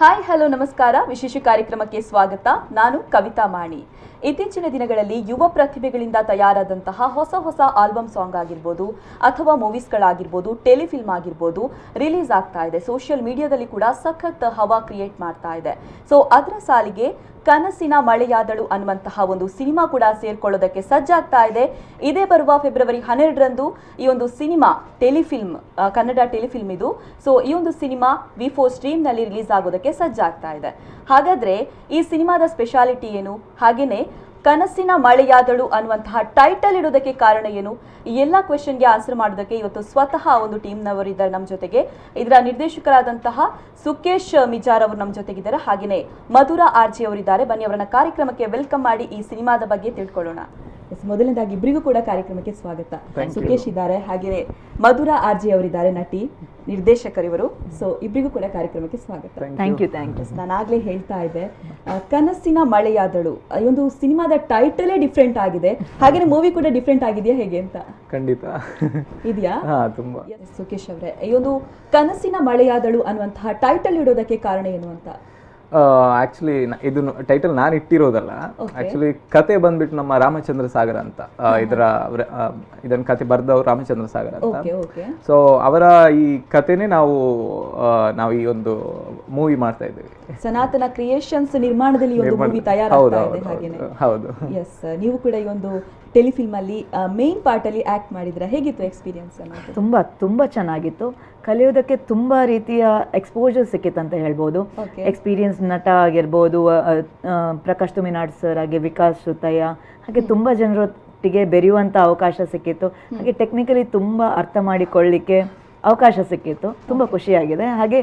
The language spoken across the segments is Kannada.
ಹಾಯ್ ಹಲೋ ನಮಸ್ಕಾರ. ವಿಶೇಷ ಕಾರ್ಯಕ್ರಮಕ್ಕೆ ಸ್ವಾಗತ. ನಾನು ಕವಿತಾ ಮಾಣಿ. ಇತ್ತೀಚಿನ ದಿನಗಳಲ್ಲಿ ಯುವ ಪ್ರತಿಭೆಗಳಿಂದ ತಯಾರಾದಂತಹ ಹೊಸ ಆಲ್ಬಮ್ ಸಾಂಗ್ ಆಗಿರ್ಬೋದು ಅಥವಾ ಮೂವೀಸ್ಗಳಾಗಿರ್ಬೋದು, ಟೆಲಿಫಿಲ್ಮ್ ಆಗಿರ್ಬೋದು ರಿಲೀಸ್ ಆಗ್ತಾ ಇದೆ. ಸೋಷಿಯಲ್ ಮೀಡಿಯಾದಲ್ಲಿ ಕೂಡ ಸಖತ್ ಹವಾ ಕ್ರಿಯೇಟ್ ಮಾಡ್ತಾ ಇದೆ. ಸೊ ಅದರ ಸಾಲಿಗೆ ಕನಸಿನ ಮಳೆಯಾದಳು ಅನ್ನುವಂತಹ ಒಂದು ಸಿನಿಮಾ ಕೂಡ ಸೇರ್ಕೊಳ್ಳೋದಕ್ಕೆ ಸಜ್ಜಾಗ್ತಾ ಇದೆ. ಇದೇ ಬರುವ ಫೆಬ್ರವರಿ 12ರಂದು ಈ ಒಂದು ಸಿನಿಮಾ ಟೆಲಿಫಿಲ್ಮ್, ಕನ್ನಡ ಟೆಲಿಫಿಲ್ಮ್ ಇದು. ಸೊ ಈ ಒಂದು ಸಿನಿಮಾ V4 ಸ್ಟ್ರೀಮ್ನಲ್ಲಿ ರಿಲೀಸ್ ಆಗೋದಕ್ಕೆ ಸಜ್ಜಾಗ್ತಾ ಇದೆ. ಹಾಗಾದ್ರೆ ಈ ಸಿನಿಮಾದ ಸ್ಪೆಷಾಲಿಟಿ ಏನು, ಹಾಗೇನೆ ಕನಸಿನ ಮಳೆಯಾದಳು ಅನ್ನುವಂತಹ ಟೈಟಲ್ ಇಡೋದಕ್ಕೆ ಕಾರಣ ಏನು, ಈ ಎಲ್ಲ ಕ್ವೆಶನ್ಗೆ ಆನ್ಸರ್ ಮಾಡೋದಕ್ಕೆ ಇವತ್ತು ಸ್ವತಃ ಒಂದು ಟೀಮ್ನವರಿದ್ದಾರೆ ನಮ್ಮ ಜೊತೆಗೆ. ಇದರ ನಿರ್ದೇಶಕರಾದಂತಹ ಸುಕೇಶ್ ಮಿಜಾರ್ ಅವರು ನಮ್ಮ ಜೊತೆಗಿದ್ದಾರೆ, ಹಾಗೆಯೇ ಮಧುರಾ ಆರ್ಜಿ ಅವರಿದ್ದಾರೆ. ಬನ್ನಿ ಅವರನ್ನ ಕಾರ್ಯಕ್ರಮಕ್ಕೆ ವೆಲ್ಕಮ್ ಮಾಡಿ ಈ ಸಿನಿಮಾದ ಬಗ್ಗೆ ತಿಳ್ಕೊಳ್ಳೋಣ. ಮೊದಲನೇದಾಗಿ ಇಬ್ಬರಿಗೂ ಕೂಡ ಕಾರ್ಯಕ್ರಮಕ್ಕೆ ಸ್ವಾಗತ. ಸುಕೇಶ್ ಇದ್ದಾರೆ, ಹಾಗೆಯೇ ಮಧುರಾ ಆರ್ಜಿ ಅವರಿದ್ದಾರೆ, ನಟಿ ನಿರ್ದೇಶಕರಿವರು. ಸೊ ಇಬ್ಬರಿಗೂ ಕೂಡ ಕಾರ್ಯಕ್ರಮಕ್ಕೆ ಸ್ವಾಗತ. Thank you. ನಾನಾಗ್ಲೇ ಹೇಳ್ತಾ ಇದ್ದೆ, ಕನಸಿನ ಮಳೆಯಾದಳು ಈ ಒಂದು ಸಿನಿಮಾದ ಟೈಟಲೇ ಡಿಫ್ರೆಂಟ್ ಆಗಿದೆ, ಹಾಗೇನೆ ಮೂವಿ ಕೂಡ ಡಿಫ್ರೆಂಟ್ ಆಗಿದೆಯಾ ಹೇಗೆ ಅಂತ? ಖಂಡಿತ ಇದೆಯಾ? ತುಂಬಾ. ಸುಕೇಶ್ ಅವರೇ, ಈ ಒಂದು ಕನಸಿನ ಮಳೆಯಾದಳು ಅನ್ನುವಂತಹ ಟೈಟಲ್ ಇಡೋದಕ್ಕೆ ಕಾರಣ ಏನು ಅಂತ? ಆಕ್ಚುಲಿ ಇದು ಟೈಟಲ್ ನಾನು ಇಟ್ಟಿರೋದಲ್ಲ. ಆಕ್ಚುಲಿ ಕತೆ ಬಂದ್ಬಿಟ್ಟು ನಮ್ಮ ರಾಮಚಂದ್ರ ಸಾಗರ್ ಅಂತ, ಇದನ್ನ ಕತೆ ಬರ್ದವ್ರು ರಾಮಚಂದ್ರ ಸಾಗರ್ ಅಂತ. ಸೊ ಅವರ ಈ ಕತೆನೇ ನಾವು ಈ ಒಂದು ಮೂವಿ ಮಾಡ್ತಾ ಇದ್ದೇವೆ. ಸನಾತನ ಕ್ರಿಯೇಷನ್ಸ್ ನಿರ್ಮಾಣದಲ್ಲಿ ಒಂದು ಮೂವಿ ತಯಾರಾಗ್ತಾ ಇದೆ. ಹಾಗೇನೆ ಹೌದು. ಎಸ್, ನೀವು ಕೂಡ ಈ ಒಂದು ಟೆಲಿಫಿಲ್ಮ್ ಅಲ್ಲಿ ಮೇನ್ ಪಾರ್ಟ್ ಅಲ್ಲಿ ಆಕ್ಟ್ ಮಾಡಿದ್ರ, ಹೇಗಿತ್ತು ಎಕ್ಸ್ಪೀರಿಯನ್ಸ್? ತುಂಬಾ ಚೆನ್ನಾಗಿತ್ತು. ಕಲಿಯೋದಕ್ಕೆ ತುಂಬಾ ರೀತಿಯ ಎಕ್ಸ್ಪೋಜರ್ ಸಿಕ್ಕಿತ್ತು ಅಂತ ಹೇಳ್ಬೋದು. ಎಕ್ಸ್ಪೀರಿಯನ್ಸ್ ನಟ ಆಗಿರ್ಬೋದು, ಪ್ರಕಾಶ್ ತುಮಿನಾಡ್ ಸರ್ ಹಾಗೆ ವಿಕಾಸ್ ಶ್ರುತಯ್ಯ, ಹಾಗೆ ತುಂಬಾ ಜನರೊಟ್ಟಿಗೆ ಬೆರೆಯುವಂಥ ಅವಕಾಶ ಸಿಕ್ಕಿತ್ತು. ಹಾಗೆ ಟೆಕ್ನಿಕಲಿ ತುಂಬಾ ಅರ್ಥ ಮಾಡಿಕೊಳ್ಳಿಕ್ಕೆ ಅವಕಾಶ ಸಿಕ್ಕಿತ್ತು. ತುಂಬ ಖುಷಿಯಾಗಿದೆ. ಹಾಗೆ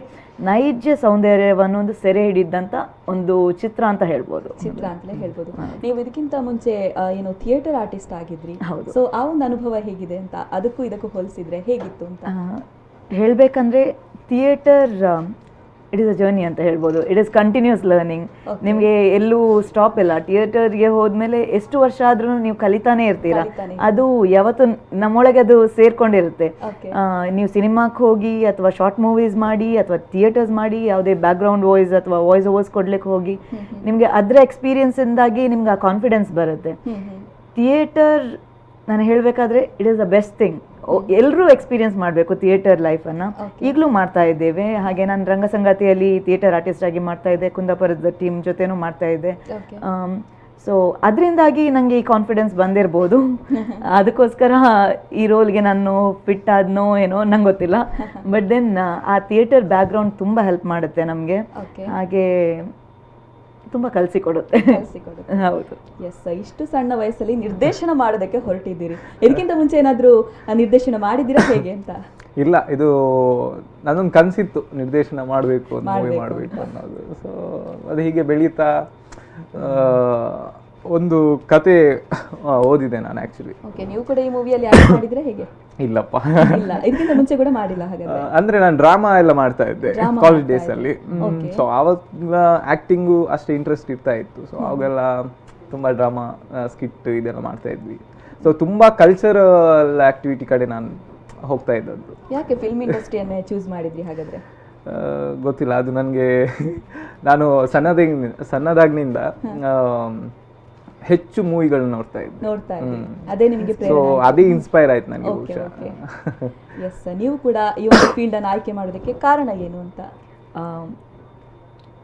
ನೈಜ ಸೌಂದರ್ಯವನ್ನು ಒಂದು ಸೆರೆ ಹಿಡಿದಂಥ ಒಂದು ಚಿತ್ರ ಅಂತ ಹೇಳ್ಬೋದು. ನೀವು ಇದಕ್ಕಿಂತ ಮುಂಚೆ ಏನು ಥಿಯೇಟರ್ ಆರ್ಟಿಸ್ಟ್ ಆಗಿದ್ರಿ. ಹೌದು. ಸೊ ಆ ಒಂದು ಅನುಭವ ಹೇಗಿದೆ ಅಂತ, ಅದಕ್ಕೂ ಇದಕ್ಕೂ ಹೋಲಿಸಿದ್ರೆ ಹೇಗಿತ್ತು ಅಂತ ಹೇಳಬೇಕಂದ್ರೆ, theatre it is a journey ಅಂತ ಹೇಳ್ಬೋದು. It is continuous learning. ನಿಮಗೆ ಎಲ್ಲೂ ಸ್ಟಾಪ್ ಇಲ್ಲ. ಥಿಯೇಟರ್ಗೆ ಹೋದ್ಮೇಲೆ ಎಷ್ಟು ವರ್ಷ ಆದ್ರೂ ನೀವು ಕಲಿತಾನೆ ಇರ್ತೀರಾ. ಅದು ಯಾವತ್ತು ನಮ್ಮೊಳಗೆ ಅದು ಸೇರ್ಕೊಂಡಿರುತ್ತೆ. ನೀವು ಸಿನಿಮಾಕ್ಕೆ ಹೋಗಿ ಅಥವಾ ಶಾರ್ಟ್ ಮೂವೀಸ್ ಮಾಡಿ ಅಥವಾ ಥಿಯೇಟರ್ಸ್ ಮಾಡಿ, ಯಾವುದೇ ಬ್ಯಾಕ್ಗ್ರೌಂಡ್ ವಾಯ್ಸ್ ಅಥವಾ ವಾಯ್ಸ್ ಓವರ್ಸ್ ಕೊಡ್ಲಿಕ್ಕೆ ಹೋಗಿ, ನಿಮಗೆ ಅದರ ಎಕ್ಸ್ಪೀರಿಯನ್ಸಿಂದಾಗಿ ನಿಮ್ಗೆ ಆ ಕಾನ್ಫಿಡೆನ್ಸ್ ಬರುತ್ತೆ. ಥಿಯೇಟರ್ ನಾನು ಹೇಳಬೇಕಾದ್ರೆ it is the best thing. ಎಲ್ಲರೂ ಎಕ್ಸ್ಪೀರಿಯನ್ಸ್ ಮಾಡಬೇಕು ಥಿಯೇಟರ್ ಲೈಫನ್ನು. ಈಗಲೂ ಮಾಡ್ತಾ ಇದ್ದೇವೆ. ಹಾಗೆ ನಾನು ರಂಗಸಂಗತಿಯಲ್ಲಿ ಥಿಯೇಟರ್ ಆರ್ಟಿಸ್ಟ್ ಆಗಿ ಮಾಡ್ತಾ ಇದ್ದೆ, ಕುಂದಾಪುರದ ಟೀಮ್ ಜೊತೆನೂ ಮಾಡ್ತಾ ಇದ್ದೆ. ಸೊ ಅದರಿಂದಾಗಿ ನನಗೆ ಈ ಕಾನ್ಫಿಡೆನ್ಸ್ ಬಂದಿರ್ಬೋದು. ಅದಕ್ಕೋಸ್ಕರ ಈ ರೋಲ್ಗೆ ನಾನು ಫಿಟ್ ಆದ್ನೋ ಏನೋ ನಂಗೆ ಗೊತ್ತಿಲ್ಲ. ಬಟ್ ದೆನ್ ಆ ಥಿಯೇಟರ್ ಬ್ಯಾಕ್ಗ್ರೌಂಡ್ ತುಂಬ ಹೆಲ್ಪ್ ಮಾಡುತ್ತೆ ನಮಗೆ. ಹಾಗೆ ತುಂಬ ಕಲಿಸಿಕೊಡುತ್ತೆ. ಹೌದು. ಎಸ್, ಇಷ್ಟು ಸಣ್ಣ ವಯಸ್ಸಲ್ಲಿ ನಿರ್ದೇಶನ ಮಾಡೋದಕ್ಕೆ ಹೊರಟಿದ್ದೀರಿ. ಇದಕ್ಕಿಂತ ಮುಂಚೆ ಏನಾದರೂ ನಿರ್ದೇಶನ ಮಾಡಿದ್ದೀರಾ ಹೇಗೆ ಅಂತ? ಇಲ್ಲ, ಇದು ನನ್ನೊಂದು ಕನಸಿತ್ತು, ನಿರ್ದೇಶನ ಮಾಡಬೇಕು, ಮೂವಿ ಮಾಡಬೇಕು ಅನ್ನೋದು. ಸೊ ಅದು ಹೀಗೆ ಬೆಳೀತಾ ಒಂದು ಕತೆ ಓದಿದೆ ನಾನು ಆಕ್ಚುಲಿ. ಓಕೆ, ನೀವು ಕೂಡ ಈ ಮೂವಿಯಲ್ಲಿ ಆಕ್ಟ್ ಮಾಡಿದ್ರೆ ಹೇಗೆ? ಇಲ್ಲಪ್ಪ, ಇಲ್ಲ, ಇದಕ್ಕಿಂತ ಮುಂಚೆ ಕೂಡ ಮಾಡಿಲ್ಲ. ಹಾಗಾದ್ರೆ ಅಂದ್ರೆ ನಾನು ಡ್ರಾಮಾ ಎಲ್ಲ ಮಾಡ್ತಾ ಇದ್ದೆ ಕಾಲೇಜ್ ಡೇಸ್ ಅಲ್ಲಿ. ಸೊ ಆವಾಗ ಆಕ್ಟಿಂಗು ಅಷ್ಟೇ ಇಂಟ್ರೆಸ್ಟ್ ಇರ್ತಾ ಇತ್ತು. ಸೊ ಅವಾಗೆಲ್ಲ ತುಂಬಾ ಡ್ರಾಮಾ, ಸ್ಕಿಟ್ ಇದೆಲ್ಲ ಮಾಡ್ತಾ ಇದ್ವಿ. ಸೊ ತುಂಬಾ ಕಲ್ಚರಲ್ ಆಕ್ಟಿವಿಟಿ ಕಡೆ ನಾನು ಹೋಗ್ತಾ ಇದ್ದದ್ದು. ಯಾಕೆ ಫಿಲ್ಮ್ ಇಂಡಸ್ಟ್ರಿಯನ್ನೇ ಚೂಸ್ ಮಾಡಿದ್ರಿ ಹಾಗಾದ್ರೆ? ಗೊತ್ತಿಲ್ಲ, ಅದು ನನಗೆ ನಾನು ಸಣ್ಣದಾಗಿನಿಂದ ಹೆಚ್ಚು ಮೂವಿಗಳನ್ನ ನೋಡ್ತಾ ಇದ್ದೆ. ಅದೇ ನಿಮಗೆ ಸೊ ಅದೇ ಇನ್ಸ್ಪೈರ್ ಆಯ್ತು ನನಗೆ. ಎಸ್, ನೀವು ಕೂಡ ಈ ಒಂದು ಫೀಲ್ಡ್ ಅನ್ನು ಆಯ್ಕೆ ಮಾಡೋದಕ್ಕೆ ಕಾರಣ ಏನು ಅಂತ?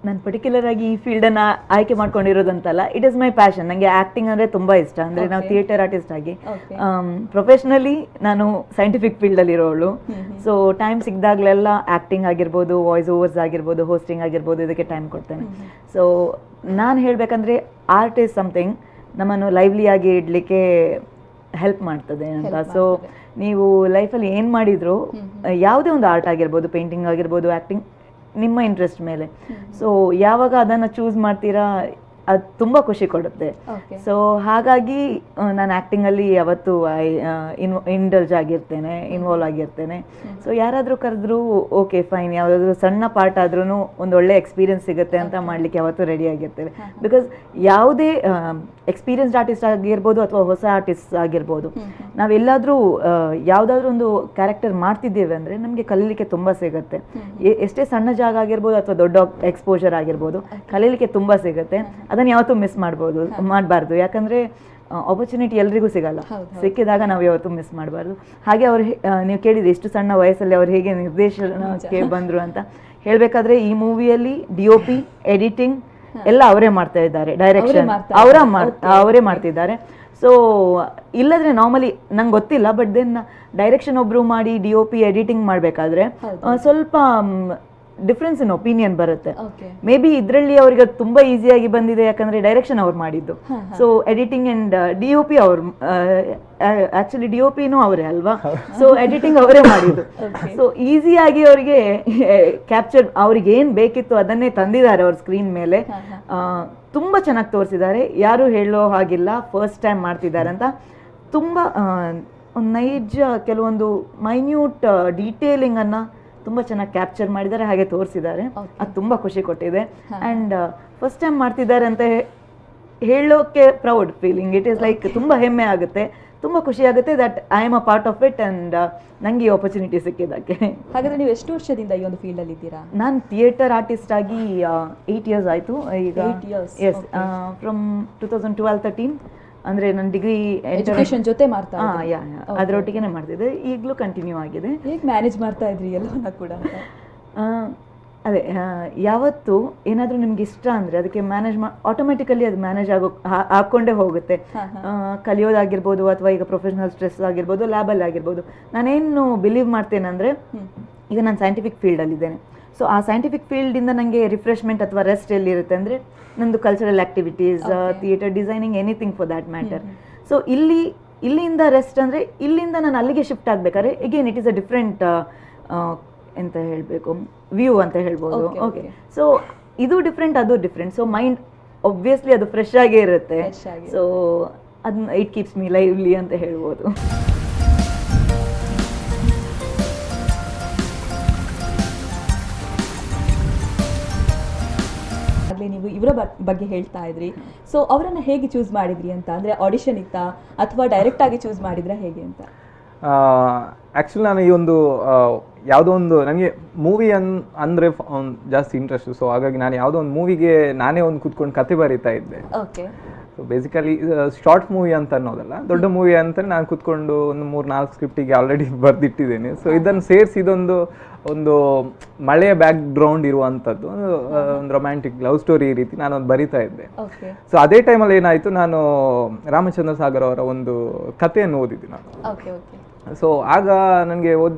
ನಾನು ಪರ್ಟಿಕ್ಯುಲರ್ ಆಗಿ ಈ ಫೀಲ್ಡನ್ನು ಆಯ್ಕೆ ಮಾಡ್ಕೊಂಡಿರೋದಂತಲ್ಲ, ಇಟ್ ಇಸ್ ಮೈ ಪ್ಯಾಷನ್. ನನಗೆ ಆ್ಯಕ್ಟಿಂಗ್ ಅಂದರೆ ತುಂಬ ಇಷ್ಟ. ಅಂದರೆ ನಾವು ಥಿಯೇಟರ್ ಆರ್ಟಿಸ್ಟ್ ಆಗಿ ಪ್ರೊಫೆಷ್ನಲಿ ನಾನು ಸೈಂಟಿಫಿಕ್ ಫೀಲ್ಡಲ್ಲಿರೋಳು. ಸೊ ಟೈಮ್ ಸಿಕ್ಕಿದಾಗಲೆಲ್ಲ ಆ್ಯಕ್ಟಿಂಗ್ ಆಗಿರ್ಬೋದು, ವಾಯ್ಸ್ ಓವರ್ಸ್ ಆಗಿರ್ಬೋದು, ಹೋಸ್ಟಿಂಗ್ ಆಗಿರ್ಬೋದು, ಇದಕ್ಕೆ ಟೈಮ್ ಕೊಡ್ತೇನೆ. ಸೊ ನಾನು ಹೇಳಬೇಕಂದ್ರೆ ಆರ್ಟ್ ಈಸ್ ಸಮಥಿಂಗ್ ನಮ್ಮನ್ನು ಲೈವ್ಲಿಯಾಗಿ ಇಡಲಿಕ್ಕೆ ಹೆಲ್ಪ್ ಮಾಡ್ತದೆ ಅಂತ. ಸೊ ನೀವು ಲೈಫಲ್ಲಿ ಏನು ಮಾಡಿದ್ರು, ಯಾವುದೇ ಒಂದು ಆರ್ಟ್ ಆಗಿರ್ಬೋದು, ಪೇಂಟಿಂಗ್ ಆಗಿರ್ಬೋದು, ಆ್ಯಕ್ಟಿಂಗ್, ನಿಮ್ಮ ಇಂಟ್ರೆಸ್ಟ್ ಮೇಲೆ. ಸೊ ಯಾವಾಗ ಅದನ್ನು ಚೂಸ್ ಮಾಡ್ತೀರಾ, ಅದು ತುಂಬ ಖುಷಿ ಕೊಡುತ್ತೆ. ಸೊ ಹಾಗಾಗಿ ನಾನು ಆ್ಯಕ್ಟಿಂಗಲ್ಲಿ ಯಾವತ್ತೂ ಇಂಡಲ್ಜ್ ಆಗಿರ್ತೇನೆ, ಇನ್ವಾಲ್ವ್ ಆಗಿರ್ತೇನೆ. ಸೊ ಯಾರಾದರೂ ಕರೆದ್ರೂ ಓಕೆ ಫೈನ್, ಯಾವುದಾದ್ರೂ ಸಣ್ಣ ಪಾರ್ಟ್ ಆದ್ರೂ ಒಂದು ಒಳ್ಳೆ ಎಕ್ಸ್ಪೀರಿಯನ್ಸ್ ಸಿಗುತ್ತೆ ಅಂತ ಮಾಡಲಿಕ್ಕೆ ಯಾವತ್ತೂ ರೆಡಿ ಆಗಿರ್ತೇವೆ. ಬಿಕಾಸ್ ಯಾವುದೇ ಎಕ್ಸ್ಪೀರಿಯನ್ಸ್ಡ್ ಆರ್ಟಿಸ್ಟ್ ಆಗಿರ್ಬೋದು ಅಥವಾ ಹೊಸ ಆರ್ಟಿಸ್ಟ್ ಆಗಿರ್ಬೋದು, ನಾವೆಲ್ಲಾದರೂ ಯಾವುದಾದ್ರೂ ಒಂದು ಕ್ಯಾರೆಕ್ಟರ್ ಮಾಡ್ತಿದ್ದೇವೆ ಅಂದರೆ ನಮಗೆ ಕಲೀಲಿಕ್ಕೆ ತುಂಬ ಸಿಗುತ್ತೆ. ಎಷ್ಟೇ ಸಣ್ಣ ಜಾಗ ಆಗಿರ್ಬೋದು ಅಥವಾ ದೊಡ್ಡ ಎಕ್ಸ್ಪೋಜರ್ ಆಗಿರ್ಬೋದು, ಕಲೀಲಿಕ್ಕೆ ತುಂಬ ಸಿಗುತ್ತೆ. ಅದನ್ನು ಯಾವತ್ತೂ ಮಿಸ್ ಮಾಡಬಾರ್ದು. ಯಾಕಂದರೆ ಆಪರ್ಚುನಿಟಿ ಎಲ್ರಿಗೂ ಸಿಗಲ್ಲ, ಸಿಕ್ಕಿದಾಗ ನಾವು ಯಾವತ್ತೂ ಮಿಸ್ ಮಾಡಬಾರ್ದು. ಹಾಗೆ ಅವ್ರು ನೀವು ಕೇಳಿದ್ರೆ ಎಷ್ಟು ಸಣ್ಣ ವಯಸ್ಸಲ್ಲಿ ಅವ್ರು ಹೇಗೆ ನಿರ್ದೇಶನಕ್ಕೆ ಬಂದರು ಅಂತ ಹೇಳಬೇಕಾದ್ರೆ, ಈ ಮೂವಿಯಲ್ಲಿ DOP, ಎಡಿಟಿಂಗ್ ಎಲ್ಲ ಅವರೇ ಮಾಡ್ತಾ ಇದ್ದಾರೆ, ಡೈರೆಕ್ಷನ್ ಅವರೇ ಮಾಡ್ತಿದ್ದಾರೆ. ಸೊ ಇಲ್ಲದ್ರೆ ನಾರ್ಮಲಿ ನಂಗೆ ಗೊತ್ತಿಲ್ಲ, ಬಟ್ ದೆನ್ ಡೈರೆಕ್ಷನ್ ಒಬ್ರು ಮಾಡಿ DOP, ಎಡಿಟಿಂಗ್ ಮಾಡಬೇಕಾದ್ರೆ ಸ್ವಲ್ಪ ಡಿಫ್ರೆನ್ಸ್ ಇನ್ ಒಪಿನಿಯನ್ ಬರುತ್ತೆ. ಮೇ ಬಿ ಇದರಲ್ಲಿ ಅವ್ರಿಗೆ ತುಂಬಾ ಈಸಿಯಾಗಿ ಬಂದಿದೆ, ಯಾಕಂದ್ರೆ ಡೈರೆಕ್ಷನ್ ಅವ್ರು ಮಾಡಿದ್ದು. ಸೊ ಎಡಿಟಿಂಗ್ ಅಂಡ್ DOP ಅವ್ರು ಆಕ್ಚುಲಿ DOPನೂ ಅವರೇ ಅಲ್ವಾ, ಸೊ ಎಡಿಟಿಂಗ್ ಅವರೇ ಮಾಡಿದ್ದು. ಸೊ ಈಸಿಯಾಗಿ ಅವರಿಗೆ ಕ್ಯಾಪ್ಚರ್, ಅವ್ರಿಗೆ ಏನ್ ಬೇಕಿತ್ತು ಅದನ್ನೇ ತಂದಿದ್ದಾರೆ ಅವ್ರ ಸ್ಕ್ರೀನ್ ಮೇಲೆ. ತುಂಬಾ ಚೆನ್ನಾಗಿ ತೋರಿಸಿದ್ದಾರೆ, ಯಾರು ಹೇಳೋ ಹಾಗಿಲ್ಲ ಫಸ್ಟ್ ಟೈಮ್ ಮಾಡ್ತಿದ್ದಾರೆ ಅಂತ. ತುಂಬಾ ನೈಜ ಕೆಲವೊಂದು ಮೈನ್ಯೂಟ್ ಡೀಟೇಲಿಂಗ್ ಅನ್ನ ತುಂಬ ಚೆನ್ನಾಗಿ ಕ್ಯಾಪ್ಚರ್ ಮಾಡಿದ್ದಾರೆ, ಹಾಗೆ ತೋರಿಸಿದ್ದಾರೆ. ಅದು ತುಂಬ ಖುಷಿ ಕೊಟ್ಟಿದೆ. ಆ್ಯಂಡ್ ಫಸ್ಟ್ ಟೈಮ್ ಮಾಡ್ತಿದ್ದಾರೆ ಅಂತ ಹೇಳೋಕೆ proud feeling. It is like ತುಂಬ ಹೆಮ್ಮೆ ಆಗುತ್ತೆ, ತುಂಬ ಖುಷಿ ಆಗುತ್ತೆ that I am a part of it. And ನನಗೆ ಈ ಆಪರ್ಚುನಿಟಿ ಸಿಕ್ಕಿದ್ದಕ್ಕೆ. ಹಾಗಾದ್ರೆ ನೀವು ಎಷ್ಟು ವರ್ಷದಿಂದ ಈ ಒಂದು ಫೀಲ್ಡಲ್ಲಿ ಇದ್ದೀರಾ? ನಾನು ಥಿಯೇಟರ್ ಆರ್ಟಿಸ್ಟ್ ಆಗಿ 8 years ಆಯಿತು ಈಗ. ಎಸ್, ಫ್ರಮ್ 2012-13 ಅಂದರೆ ನನ್ನ ಡಿಗ್ರಿ ಎಜುಕೇಶನ್ ಜೊತೆ ಮಾಡ್ತಾ ಅದರೊಟ್ಟಿಗೆ ಮಾಡ್ತಿದ್ದೆ, ಈಗಲೂ ಕಂಟಿನ್ಯೂ ಆಗಿದೆ. ಹೇಗೆ ಮ್ಯಾನೇಜ್ ಮಾಡ್ತಾ ಇದ್ರಿ ಎಲ್ಲವನ್ನ ಕೂಡ? ಅದೇ, ಯಾವತ್ತು ಏನಾದರೂ ನಿಮ್ಗೆ ಇಷ್ಟ ಅಂದರೆ ಅದಕ್ಕೆ ಮ್ಯಾನೇಜ್ ಆಟೋಮೆಟಿಕಲಿ ಅದು ಮ್ಯಾನೇಜ್ ಹಾಕ್ಕೊಂಡೇ ಹೋಗುತ್ತೆ. ಕಲಿಯೋದಾಗಿರ್ಬೋದು ಅಥವಾ ಈಗ ಪ್ರೊಫೆಷನಲ್ ಸ್ಟ್ರೆಸ್ ಆಗಿರ್ಬೋದು, ಲ್ಯಾಬಲ್ಲಿ ಆಗಿರ್ಬೋದು. ನಾನೇನು ಬಿಲೀವ್ ಮಾಡ್ತೇನೆ ಅಂದರೆ, ಈಗ ನಾನು ಸೈಂಟಿಫಿಕ್ ಫೀಲ್ಡಲ್ಲಿದ್ದೇನೆ. ಸೊ ಆ ಸೈಂಟಿಫಿಕ್ ಫೀಲ್ಡಿಂದ ನನಗೆ ರಿಫ್ರೆಶ್ಮೆಂಟ್ ಅಥವಾ ರೆಸ್ಟ್ ಎಲ್ಲಿರುತ್ತೆ ಅಂದರೆ ನಂದು cultural activities, theatre designing, anything for that matter. So ಇಲ್ಲಿಂದ ರೆಸ್ಟ್ ಅಂದರೆ ಇಲ್ಲಿಂದ ನಾನು ಅಲ್ಲಿಗೆ ಶಿಫ್ಟ್ ಆಗಬೇಕಾದ್ರೆ again it is a different ಎಂತ ಹೇಳಬೇಕು, ವ್ಯೂ ಅಂತ ಹೇಳ್ಬೋದು. ಓಕೆ, ಸೊ ಇದು ಡಿಫ್ರೆಂಟ್, ಅದು ಡಿಫ್ರೆಂಟ್. ಸೊ ಮೈಂಡ್ ಒಬ್ವಿಯಸ್ಲಿ ಅದು ಫ್ರೆಶ್ ಆಗೇ ಇರುತ್ತೆ. ಸೊ ಅದನ್ನ ಇಟ್ ಕೀಪ್ಸ್ ಮೀ ಲೈವ್ಲಿ ಅಂತ ಹೇಳ್ಬೋದು. ನೀವು ಇವರ ಬಗ್ಗೆ ಹೇಳ್ತಾ ಇದ್ರಿ. ಸೊ ಅವರನ್ನ ಹೇಗೆ ಚೂಸ್ ಮಾಡಿದ್ರಿ ಅಂತ, ಅಂದ್ರೆ ಆಡಿಷನ್ ಇತ್ತಾ ಅಥವಾ ಡೈರೆಕ್ಟ್ ಆಗಿ ಚೂಸ್ ಮಾಡಿದ್ರ ಹೇಗೆ ಅಂತ? ಆ್ಯಕ್ಚುಲಿ ನಾನು ಈ ಒಂದು ಯಾವುದೋ ಒಂದು ನನಗೆ ಮೂವಿ ಅಂದರೆ ಜಾಸ್ತಿ ಇಂಟ್ರೆಸ್ಟ್. ಸೊ ಹಾಗಾಗಿ ನಾನು ಯಾವುದೋ ಒಂದು ಮೂವಿಗೆ ನಾನೇ ಒಂದು ಕೂತ್ಕೊಂಡು ಕತೆ ಬರೀತಾ ಇದ್ದೆ. Okay. So basically short movie ಅಂತ ಅನ್ನೋದಲ್ಲ, ದೊಡ್ಡ ಮೂವಿ ಅಂತ ನಾನು ಕೂತ್ಕೊಂಡು ಒಂದು 3-4 ಸ್ಕ್ರಿಪ್ಟಿಗೆ ಆಲ್ರೆಡಿ ಬರೆದಿಟ್ಟಿದ್ದೇನೆ. ಸೊ ಇದನ್ನು ಸೇರಿಸಿ ಒಂದು ಮಳೆಯ ಬ್ಯಾಕ್ ಗ್ರೌಂಡ್ ಇರುವಂಥದ್ದು ಒಂದು ರೊಮ್ಯಾಂಟಿಕ್ ಲವ್ ಸ್ಟೋರಿ ರೀತಿ ನಾನು ಒಂದು ಬರಿತಾ ಇದ್ದೆ. ಸೊ ಅದೇ ಟೈಮಲ್ಲಿ ಏನಾಯಿತು, ನಾನು ರಾಮಚಂದ್ರ ಸಾಗರ್ ಅವರ ಒಂದು ಕಥೆಯನ್ನು ಓದಿದ್ದೆ ನಾನು. ಸೊ ಆಗ ನನಗೆ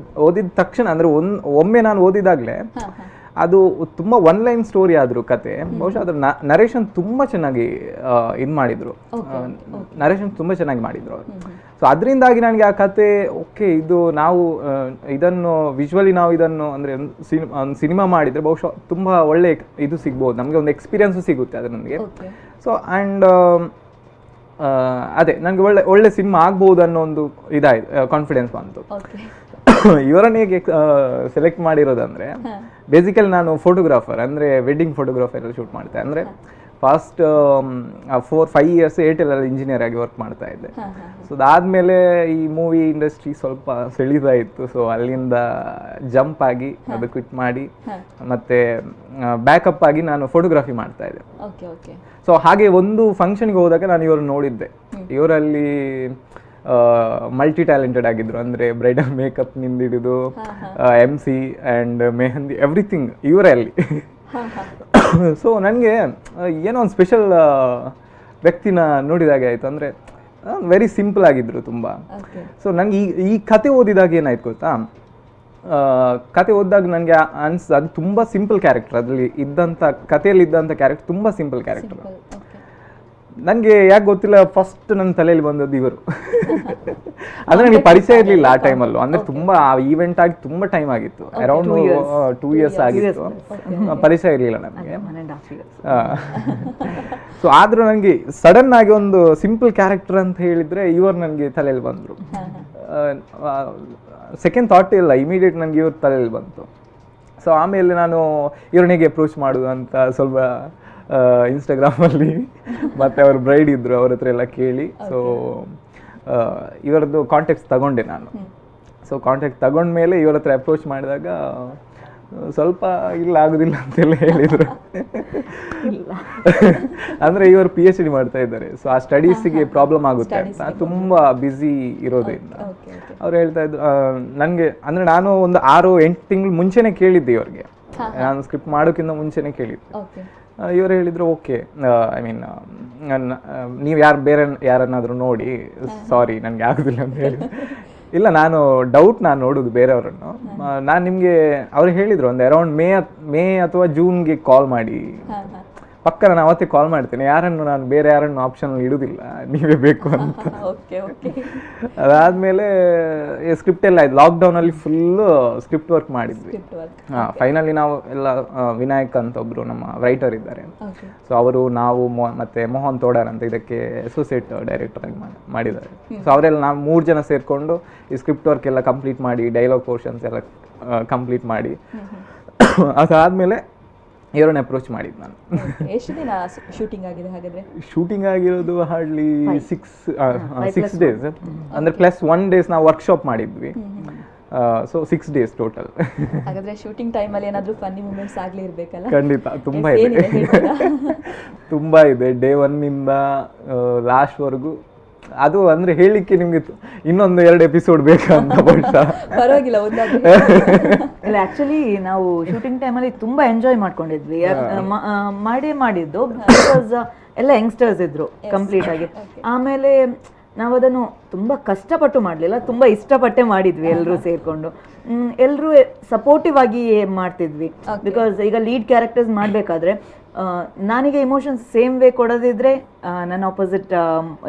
ಓದಿದ ತಕ್ಷಣ, ಅಂದರೆ ಒಮ್ಮೆ ನಾನು ಓದಿದಾಗಲೇ ಅದು ತುಂಬ ಒನ್ ಲೈನ್ ಸ್ಟೋರಿ ಆದರೂ ಕತೆ, ಬಹುಶಃ ಅದ್ರ ನರೇಷನ್ ತುಂಬ ಚೆನ್ನಾಗಿ ಇದು ಮಾಡಿದ್ರು, ನರೇಷನ್ ತುಂಬ ಚೆನ್ನಾಗಿ ಮಾಡಿದ್ರು ಅವರು. ಸೊ ಅದರಿಂದಾಗಿ ನನಗೆ ಆ ಕತೆ ಓಕೆ, ಇದು ನಾವು ಇದನ್ನು ವಿಜುವಲಿ ನಾವು ಇದನ್ನು ಅಂದರೆ ಒಂದು ಸಿನಿಮಾ ಮಾಡಿದರೆ ಬಹುಶಃ ತುಂಬ ಒಳ್ಳೆ ಇದು ಸಿಗ್ಬೋದು, ನಮಗೆ ಒಂದು ಎಕ್ಸ್ಪೀರಿಯನ್ಸು ಸಿಗುತ್ತೆ ಅದು ನನಗೆ. ಸೊ ಆ್ಯಂಡ್ ಅದೇ ನನಗೆ ಒಳ್ಳೆ ಸಿನಿಮಾ ಆಗ್ಬೋದು ಅನ್ನೋ ಒಂದು ಇದಾಯಿತು, ಕಾನ್ಫಿಡೆನ್ಸ್ ಬಂತು. ಇವರನ್ನ ಹೇಗೆ ಸೆಲೆಕ್ಟ್ ಮಾಡಿರೋದಂದ್ರೆ, ಬೇಸಿಕಲಿ ನಾನು ಫೋಟೋಗ್ರಾಫರ್, ಅಂದರೆ ವೆಡ್ಡಿಂಗ್ ಫೋಟೋಗ್ರಾಫರ್ ಶೂಟ್ ಮಾಡ್ತೆ. ಅಂದರೆ ಫಾಸ್ಟ್ 4-5 years ಏರ್ಟೆಲಲ್ಲಿ ಇಂಜಿನಿಯರ್ ಆಗಿ ವರ್ಕ್ ಮಾಡ್ತಾ ಇದ್ದೆ. ಸೊ ಅದಾದಮೇಲೆ ಈ ಮೂವಿ ಇಂಡಸ್ಟ್ರಿ ಸ್ವಲ್ಪ ಸೆಳೀತಾ ಇತ್ತು. ಸೊ ಅಲ್ಲಿಂದ ಜಂಪ್ ಆಗಿ ಅದು ಕ್ವಿಟ್ ಮಾಡಿ ಮತ್ತೆ ಬ್ಯಾಕಪ್ ಆಗಿ ನಾನು ಫೋಟೋಗ್ರಫಿ ಮಾಡ್ತಾ ಇದ್ದೆ. ಸೊ ಹಾಗೆ ಒಂದು ಫಂಕ್ಷನ್ಗೆ ಹೋದಾಗ ನಾನು ಇವ್ರನ್ನ ನೋಡಿದ್ದೆ. ಇವರಲ್ಲಿ ಮಲ್ಟಿ ಟ್ಯಾಲೆಂಟೆಡ್ ಆಗಿದ್ರು, ಅಂದರೆ ಬ್ರೈಡಲ್ ಮೇಕಪ್ ನಿಂದ ಹಿಡಿದು MC ಆ್ಯಂಡ್ ಮೆಹಂದಿ ಎವ್ರಿಥಿಂಗ್ ಇವರಲ್ಲಿ. ಸೊ ನನಗೆ ಏನೋ ಒಂದು ಸ್ಪೆಷಲ್ ವ್ಯಕ್ತಿನ ನೋಡಿದಾಗೆ ಆಯಿತು. ಅಂದರೆ ವೆರಿ ಸಿಂಪಲ್ ಆಗಿದ್ರು ತುಂಬ. ಸೊ ನನಗೆ ಈ ಕತೆ ಓದಿದಾಗ ಏನಾಯ್ತು ಗೊತ್ತಾ, ಕತೆ ಓದಿದಾಗ ನನಗೆ ಅನ್ಸ್ತು ಅದು ತುಂಬ ಸಿಂಪಲ್ ಕ್ಯಾರೆಕ್ಟರ್, ಅದರಲ್ಲಿ ಇದ್ದಂಥ ಕಥೆಯಲ್ಲಿ ಇದ್ದಂಥ ಕ್ಯಾರೆಕ್ಟರ್ ತುಂಬ ಸಿಂಪಲ್ ಕ್ಯಾರೆಕ್ಟರ್. ನನಗೆ ಯಾಕೆ ಗೊತ್ತಿಲ್ಲ, ಫಸ್ಟ್ ನನ್ನ ತಲೆಯಲ್ಲಿ ಬಂದದ್ದು ಇವರು. ಅಂದ್ರೆ ನನಗೆ ಪರಿಚಯ ಇರಲಿಲ್ಲ ಆ ಟೈಮಲ್ಲೂ, ಅಂದ್ರೆ ತುಂಬಾ ಆ ಈವೆಂಟ್ ಆಗಿ ತುಂಬಾ ಟೈಮ್ ಆಗಿತ್ತು, ಅರೌಂಡ್ 2 years ಆಗಿತ್ತು, ಪರಿಚಯ ಇರಲಿಲ್ಲ ನನಗೆ. ಸೊ ಆದ್ರೂ ನನಗೆ ಸಡನ್ ಆಗಿ ಒಂದು ಸಿಂಪಲ್ ಕ್ಯಾರೆಕ್ಟರ್ ಅಂತ ಹೇಳಿದ್ರೆ ಇವರು ನನಗೆ ತಲೆಯಲ್ಲಿ ಬಂದ್ರು. ಸೆಕೆಂಡ್ ಥಾಟ್ ಇಲ್ಲ, ಇಮಿಡಿಯೇಟ್ ನನಗೆ ಇವ್ರ ತಲೆಯಲ್ಲಿ ಬಂತು. ಸೊ ಆಮೇಲೆ ನಾನು ಇವ್ರನ್ನ ಹೇಗೆ ಅಪ್ರೋಚ್ ಮಾಡೋದು ಅಂತ ಸ್ವಲ್ಪ ಇನ್ಸ್ಟಾಗ್ರಾಮಲ್ಲಿ ಮತ್ತು ಅವ್ರ ಬ್ರೈಡ್ ಇದ್ದರು, ಅವ್ರ ಹತ್ರ ಎಲ್ಲ ಕೇಳಿ ಸೊ ಇವರದ್ದು ಕಾಂಟ್ಯಾಕ್ಟ್ಸ್ ತಗೊಂಡೆ ನಾನು. ಸೊ ಕಾಂಟ್ಯಾಕ್ಟ್ ತಗೊಂಡ್ಮೇಲೆ ಇವ್ರ ಹತ್ರ ಅಪ್ರೋಚ್ ಮಾಡಿದಾಗ ಸ್ವಲ್ಪ ಇಲ್ಲ ಆಗೋದಿಲ್ಲ ಅಂತೆಲ್ಲ ಹೇಳಿದರು. ಅಂದರೆ ಇವರು PhD ಮಾಡ್ತಾ ಇದ್ದಾರೆ, ಸೊ ಆ ಸ್ಟಡೀಸಿಗೆ ಪ್ರಾಬ್ಲಮ್ ಆಗುತ್ತೆ ಅಂತ, ತುಂಬ ಬ್ಯುಸಿ ಇರೋದ್ರಿಂದ ಅವ್ರು ಹೇಳ್ತಾ ಇದ್ರು. ನನಗೆ ಅಂದರೆ ನಾನು ಒಂದು 6-8 ತಿಂಗಳು ಮುಂಚೆನೇ ಕೇಳಿದ್ದೆ ಇವ್ರಿಗೆ, ನಾನು ಸ್ಕ್ರಿಪ್ಟ್ ಮಾಡೋಕ್ಕಿಂತ ಮುಂಚೆನೇ ಕೇಳಿದ್ದೆ. ಇವರು ಹೇಳಿದ್ರು ಓಕೆ, ಐ ಮೀನ್ ನೀವು ಬೇರೆ ಯಾರನ್ನಾದರೂ ನೋಡಿ, ಸಾರಿ ನನಗೆ ಆಗೋದಿಲ್ಲ ಅಂತ ಹೇಳಿ. ಇಲ್ಲ, ನಾನು ನೋಡೋದು ಬೇರೆಯವರನ್ನು. ನಾನು ನಿಮಗೆ ಅವ್ರು ಹೇಳಿದರು ಒಂದು ಅರೌಂಡ್ ಮೇ ಅಥವಾ ಜೂನ್ಗೆ ಕಾಲ್ ಮಾಡಿ, ಪಕ್ಕ ನಾನು ಅವತ್ತೇ ಕಾಲ್ ಮಾಡ್ತೇನೆ, ನಾನು ಬೇರೆ ಯಾರನ್ನು ಆಪ್ಷನ್ ಇಡುವುದಿಲ್ಲ, ನೀವೇ ಬೇಕು ಅಂತ. ಅದಾದಮೇಲೆ ಸ್ಕ್ರಿಪ್ಟ್ ಎಲ್ಲ ಆಯ್ತು. ಲಾಕ್ಡೌನಲ್ಲಿ ಫುಲ್ಲು ಸ್ಕ್ರಿಪ್ಟ್ ವರ್ಕ್ ಮಾಡಿದ್ವಿ. ಫೈನಲಿ ನಾವು ಎಲ್ಲ ವಿನಾಯಕ್ ಅಂತ ಒಬ್ಬರು ನಮ್ಮ ರೈಟರ್ ಇದ್ದಾರೆ, ಸೊ ಅವರು ನಾವು ಮತ್ತು ಮೋಹನ್ ತೋಡಾರ್ ಅಂತ ಇದಕ್ಕೆ ಅಸೋಸಿಯೇಟ್ ಡೈರೆಕ್ಟರ್ ಆಗಿ ಮಾಡಿದ್ದಾರೆ. ಸೊ ಅವರೆಲ್ಲ ನಾವು 3 ಜನ ಸೇರಿಕೊಂಡು ಈ ಸ್ಕ್ರಿಪ್ಟ್ ವರ್ಕ್ ಎಲ್ಲ ಕಂಪ್ಲೀಟ್ ಮಾಡಿ, ಡೈಲಾಗ್ ಪೋರ್ಷನ್ಸ್ ಎಲ್ಲ ಕಂಪ್ಲೀಟ್ ಮಾಡಿ, ಅದಾದಮೇಲೆ ಇವರನ್ನ ಅಪ್ರೋಚ್ ಮಾಡಿದ್ದು ನಾನು. ಎಷ್ಟು ದಿನ ಶೂಟಿಂಗ್ ಆಗಿದೆ ಹಾಗಾದ್ರೆ? ಶೂಟಿಂಗ್ ಆಗಿರೋದು ಹಾರ್ಡ್ಲಿ 6 days, ಅಂದರೆ +1 days ನಾವು ವರ್ಕ್ಶಾಪ್ ಮಾಡಿದ್ವಿ. So 6 days total. ಹಾಗಾದ್ರೆ ಶೂಟಿಂಗ್ ಟೈಮಲ್ಲಿ ಏನಾದರೂ ಫನ್ನಿ ಮೂಮೆಂಟ್ಸ್ ಆಗಲಿ ಇರಬೇಕಲ್ಲ? ಖಂಡಿತ ತುಂಬ ಇದೆ, ತುಂಬ ಇದೆ. ಡೇ 1 ಇಂದ ಲಾಸ್ಟ್ವರೆಗೂ. ಅದು ಅಂದರೆ ಹೇಳಲಿಕ್ಕೆ ನಿಮಗೆ ಇನ್ನೊಂದು 2 ಎಪಿಸೋಡ್ ಬೇಕಂತ. ಪರವಾಗಿಲ್ಲ, ಇಲ್ಲ ಆ್ಯಕ್ಚುಲಿ ನಾವು ಶೂಟಿಂಗ್ ಟೈಮಲ್ಲಿ ತುಂಬ ಎಂಜಾಯ್ ಮಾಡ್ಕೊಂಡಿದ್ವಿ. ಮಾಡಿದ್ದು ಬಿಕಾಸ್ ಎಲ್ಲ ಯಂಗ್ಸ್ಟರ್ಸ್ ಇದ್ರು ಕಂಪ್ಲೀಟ್ ಆಗಿ. ಆಮೇಲೆ ನಾವು ಅದನ್ನು ತುಂಬ ಕಷ್ಟಪಟ್ಟು ಮಾಡಲಿಲ್ಲ, ತುಂಬ ಇಷ್ಟಪಟ್ಟೆ ಮಾಡಿದ್ವಿ ಎಲ್ಲರೂ ಸೇರಿಕೊಂಡು. ಎಲ್ಲರೂ ಸಪೋರ್ಟಿವ್ ಆಗಿ ಮಾಡ್ತಿದ್ವಿ. ಬಿಕಾಸ್ ಈಗ ಲೀಡ್ ಕ್ಯಾರೆಕ್ಟರ್ಸ್ ಮಾಡಬೇಕಾದ್ರೆ ನನಗೆ ಇಮೋಷನ್ಸ್ ಸೇಮ್ ವೇ ಕೊಡೋದಿದ್ರೆ ನನ್ನ ಆಪೋಸಿಟ್